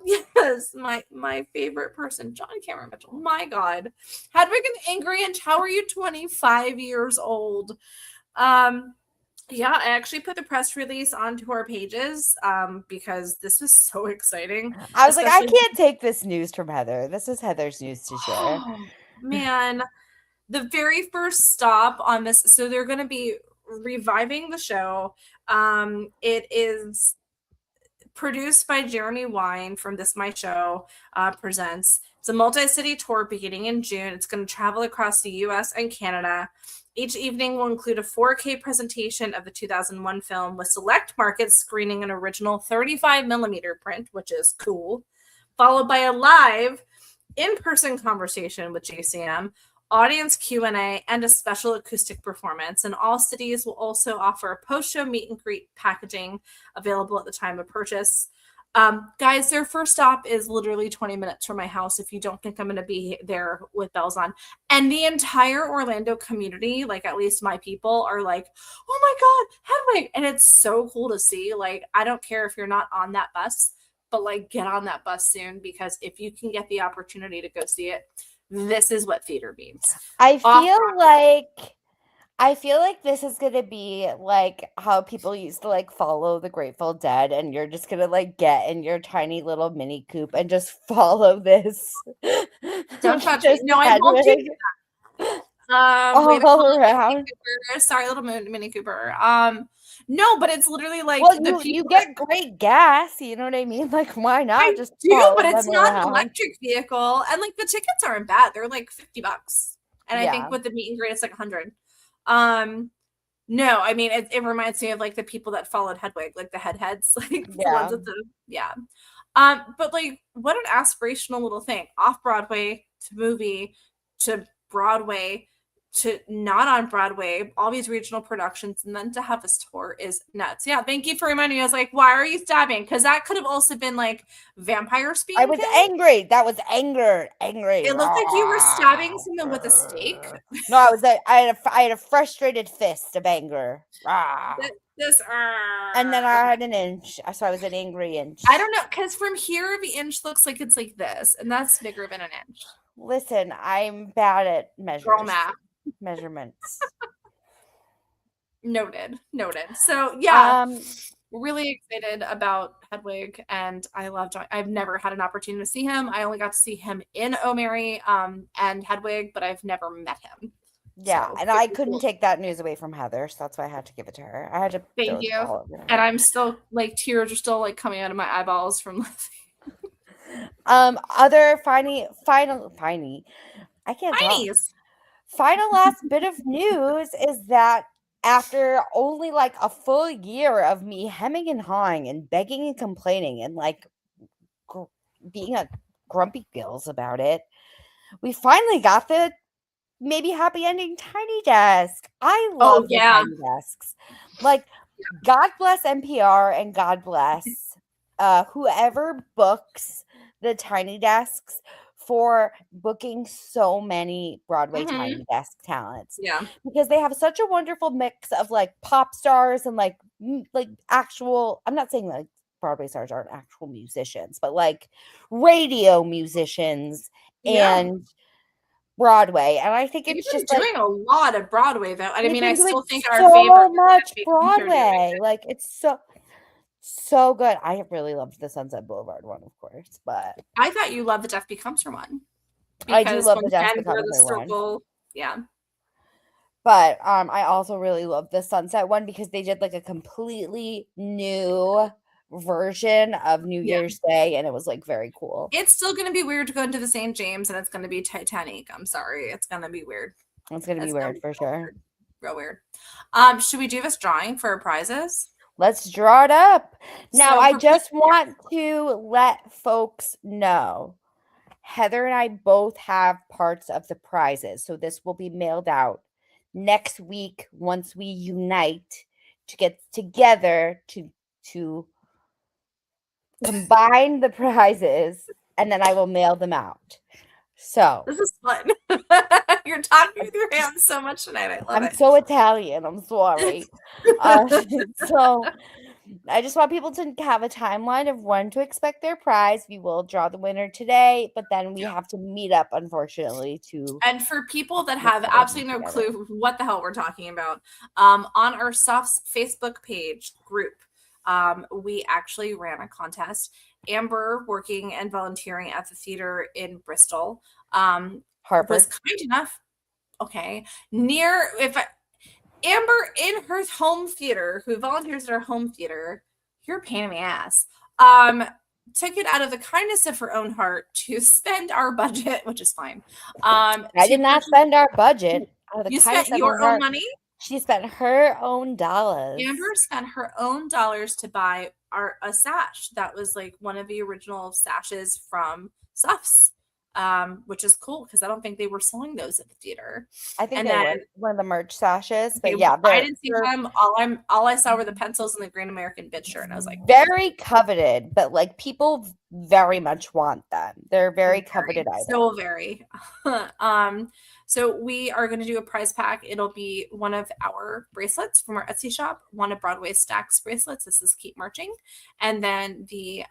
Yes, my favorite person, John Cameron Mitchell. My god. Hedwig and the Angry Inch, how are you 25 years old? Yeah, I actually put the press release onto our pages because this was so exciting, I was like, I especially can't take this news from Heather. This is Heather's news to share. oh man, the very first stop on this, so they're going to be reviving the show. It is produced by Jeremy Wine from This My Show Presents. It's a multi-city tour beginning in June. It's going to travel across the US and Canada. Each evening will include a 4K presentation of the 2001 film with select markets screening an original 35mm print, which is cool, followed by a live in-person conversation with JCM, audience Q&A, and a special acoustic performance. And all cities will also offer a post-show meet and greet packaging available at the time of purchase. Guys, their first stop is literally 20 minutes from my house if you don't think I'm going to be there with bells on. And the entire Orlando community, like at least my people, are like, oh my God, Hedwig. And it's so cool to see. Like, I don't care if you're not on that bus, but like get on that bus soon because if you can get the opportunity to go see it, this is what theater means. I Off feel like this is gonna be like how people used to like follow the Grateful Dead, and you're just gonna like get in your tiny little mini coupe and just follow this. Don't touch me. Just No, I won't do Hedwig way to call all it Mini around. Cooper. Sorry, little Mini Cooper. No, but it's literally like Well, the you people that get great gas, you know what I mean? Like, why not I just do, follow but it's them not an around? electric vehicle, and like the tickets aren't bad. They're like $50, and I think Yeah, with the meet and greet, it's like 100. Um, No, I mean it reminds me of like the people that followed Hedwig, like the heads, like the ones yeah. with the yeah. But like what an aspirational little thing. Off Broadway to movie to Broadway to not on Broadway, all these regional productions, and then to have this tour is nuts. Yeah, thank you for reminding me. I was like, why are you stabbing? Because that could have also been like vampires I being was killed. angry. That was anger. Angry. It looked like you were stabbing someone with a stake. No, I had a frustrated fist of anger. This, this And then I okay. had an inch. So I was an angry inch. I don't know, because from here the inch looks like it's like this, and that's bigger than an inch. Listen, I'm bad at Girl measures. math. Measurements. Noted. So yeah, Um, really excited about Hedwig, and I love John. I've never had an opportunity to see him. I only got to see him in Oh Mary and Hedwig, but I've never met him. yeah, So and very I couldn't cool. take that news away from Heather, so that's why I had to give it to her. I had to Thank throw the you. ball over And her. I'm still like tears are still like coming out of my eyeballs from Other final I can't talk. Tinies. Final last bit of news is that after only like a full year of me hemming and hawing and begging and complaining and like gr- being a grumpy gills about it, we finally got the maybe happy ending tiny desk. I Oh love the yeah. tiny desks. Like, God bless NPR and God bless whoever books the tiny desks for booking so many Broadway Hmm. tiny desk talents, Yeah. because they have such a wonderful mix of like pop stars and like like actual, I'm not saying like Broadway stars aren't actual musicians, but like radio musicians Yeah. and Broadway. And I think They've it's been just like doing a lot of Broadway though. And I they've mean, I been doing still think our favorite so much becomes are doing Broadway. it. Like, it's so good. I really loved the Sunset Boulevard one, of course, but I thought you loved the Death Becomes Her one I do because love when the Death Ken wore Becomes the Her one. circle, yeah. But I also really love the Sunset one because they did like a completely new version of New Yeah. Year's Day, and it was like very cool. It's still gonna be weird to go into the St. James and it's gonna be Titanic. I'm sorry. It's gonna be weird. It's gonna be It's gonna weird be for real sure. weird. Real weird. Should we do this drawing for our prizes? Let's draw it up. Now, So I for just want to let folks know Heather and I both have parts of the prizes. So this will be mailed out next week once we unite to get together to combine the prizes, and then I will mail them out. So this is fun. You're talking with your hands so much tonight. I love I'm it. so Italian. I'm sorry. Uh, so I just want people to have a timeline of when to expect their prize. We will draw the winner today, but then we have to meet up, unfortunately, to And for people that put have everything absolutely no together. clue what the hell we're talking about, on our Softs Facebook page group, we actually ran a contest. Amber, working and volunteering at the theater in Bristol, was Harvard. kind enough. Okay, near if I, Amber in her home theater, who volunteers at her home theater, you're a pain in the ass. Took it out of the kindness of her own heart to spend our budget, which is fine. I To did not purchase, spend our budget out of the you spent kindness of her your own heart. money. She spent her own dollars. Amber spent her own dollars to buy a sash that was like one of the original sashes from Suffs, which is cool because I don't think they were selling those at the theater. I think And they then were one of the merch sashes, but okay, yeah, I they're didn't see them. All I saw were the pencils and the Great American Bitch shirt, and I was like, very coveted, but like people very much want them. They're very coveted items. so very. So we are going to do a prize pack. It'll be one of our bracelets from our Etsy shop, one of Broadway Stacks bracelets. This is Keep Marching, and then the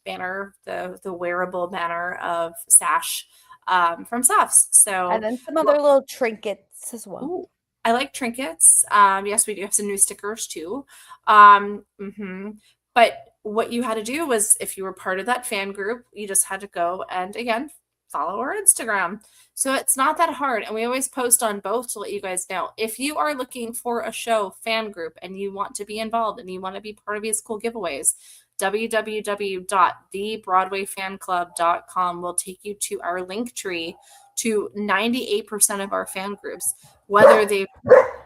banner, the wearable banner of Sash from Softs. So And then some other little trinkets as well. ooh, I like trinkets. Yes, we do have some new stickers too. But what you had to do was, if you were part of that fan group, you just had to go and again follow our Instagram. So it's not that hard. And we always post on both to let you guys know. If you are looking for a show fan group and you want to be involved and you want to be part of these cool giveaways, www.thebroadwayfanclub.com will take you to our link tree to 98% of our fan groups, whether they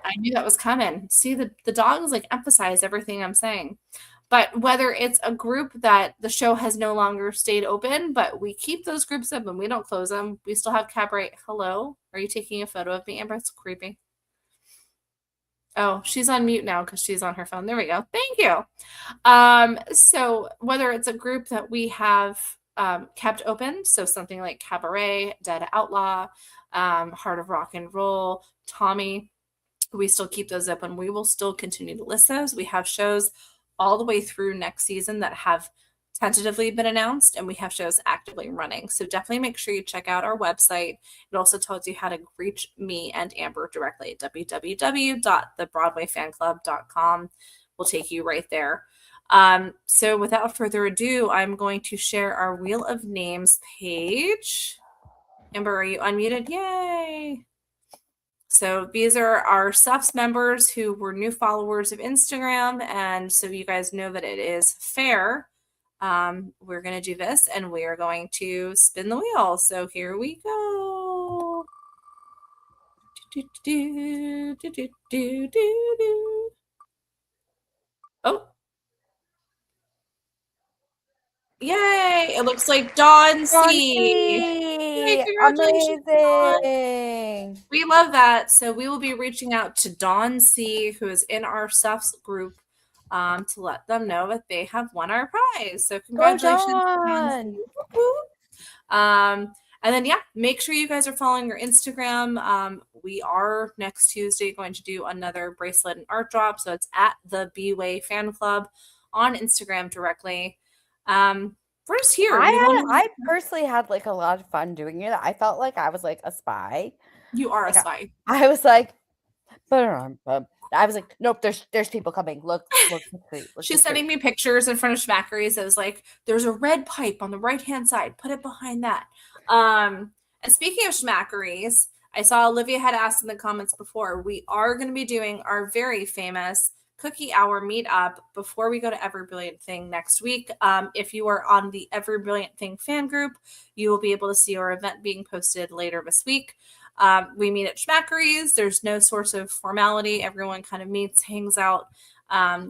I knew that was coming. See, the dogs like emphasize everything I'm saying. But whether it's a group that the show has no longer stayed open, but we keep those groups open, we don't close them. We still have Cabaret. Hello, are you taking a photo of me, Amber? It's creepy. Oh, she's on mute now because she's on her phone. There we go. Thank you. So whether it's a group that we have kept open, so something like Cabaret, Dead Outlaw, Heart of Rock and Roll, Tommy, we still keep those open. We will still continue to list those. We have shows all the way through next season that have tentatively been announced, and we have shows actively running. So definitely make sure you check out our website. It also tells you how to reach me and Amber directly at www.thebroadwayfanclub.com. Will take you right there. So without further ado, I'm going to share our Wheel of Names page. Amber, are you unmuted? Yay! So these are our Suffs members who were new followers of Instagram. And so you guys know that it is fair. We're going to do this and we are going to spin the wheel. So here we go. Oh. Yay. It looks like Dawn C. Yay, congratulations, Dawn. Amazing. We love that. So we will be reaching out to Dawn C, who is in our Suffs group, to let them know that they have won our prize. So congratulations, Dawn C. And then, yeah, make sure you guys are following our Instagram. We are next Tuesday going to do another bracelet and art drop. So it's at the B-Way Fan Club on Instagram directly. We're just here. I personally had like a lot of fun doing it. I felt like I was like a spy. You are like, a spy. I was like, I was like, nope, there's people coming. Look. She's sending me pictures in front of Schmackery's. It was like, there's a red pipe on the right-hand side. Put it behind that. And speaking of Schmackery's, I saw Olivia had asked in the comments before, we are going to be doing our very famous cookie hour meetup before we go to Every Brilliant Thing next week. If you are on the Every Brilliant Thing fan group, you will be able to see our event being posted later this week. We meet at Schmackery's. There's no source of formality. Everyone kind of meets, hangs out,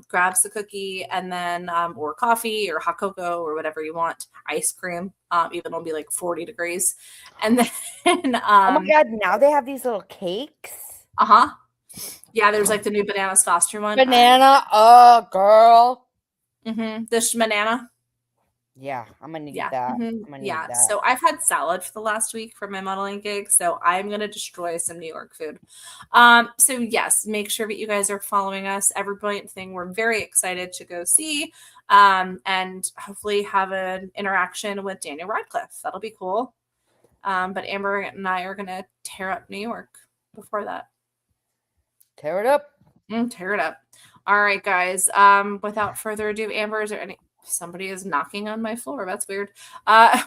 grabs the cookie, and then or coffee or hot cocoa or whatever you want, ice cream, even it'll be like 40 degrees, and then Oh my god, now they have these little cakes. uh-huh, yeah, there's like the new Bananas Foster one. Banana, oh girl. This banana. Yeah, I'm gonna need Yeah. that. I'm gonna need Yeah. that. So I've had salad for the last week for my modeling gig. So I'm gonna destroy some New York food. So yes, make sure that you guys are following us. Every Brilliant Thing, we're very excited to go see. And hopefully have an interaction with Daniel Radcliffe. That'll be cool. But Amber and I are gonna tear up New York before that. Tear it up. Tear it up. All right, guys. Without further ado, Amber, is there any? Somebody is knocking on my floor. That's weird.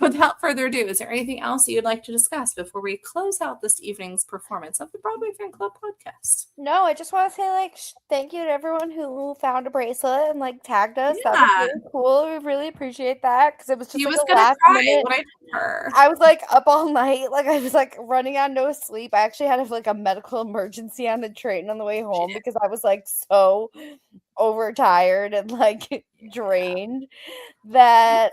Without further ado, is there anything else you'd like to discuss before we close out this evening's performance of the Broadway Fan Club podcast? No, I just want to say, like, thank you to everyone who found a bracelet and, like, tagged us. That was Yeah, really cool. We really appreciate that because it was just, she like, was a gonna last cry minute. when I told her. I was, like, up all night. Like, I was, like, running on no sleep. I actually had, like, a medical emergency on the train on the way She home did. because I was, like, so overtired and, like, drained that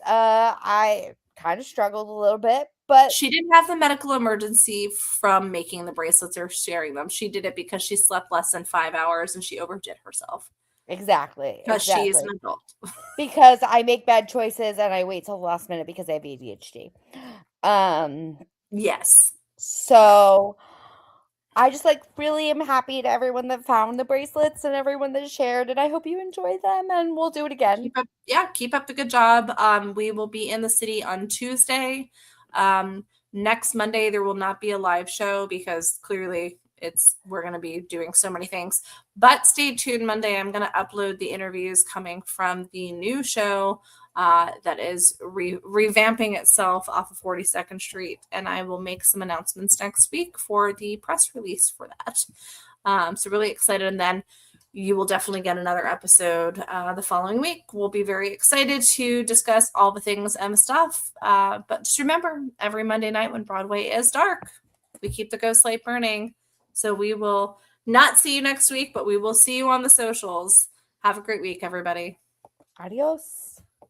I kind of struggled a little bit. But She didn't have the medical emergency from making the bracelets or sharing them. She did it because she slept less than 5 hours and she overdid herself. exactly. Because she is an adult. Because I make bad choices and I wait till the last minute because I have ADHD. Yes. So I just, like, really am happy to everyone that found the bracelets and everyone that shared, and I hope you enjoy them, and we'll do it again. Keep up the good job. We will be in the city on Tuesday. Next Monday there will not be a live show because clearly we're going to be doing so many things. But stay tuned. Monday I'm going to upload the interviews coming from the new show that is revamping itself off of 42nd Street, and I will make some announcements next week for the press release for that. So really excited, and then you will definitely get another episode the following week. We'll be very excited to discuss all the things and stuff. But just remember, every Monday night when Broadway is dark, we keep the ghost light burning. So we will not see you next week, but we will see you on the socials. Have a great week, everybody. Adios.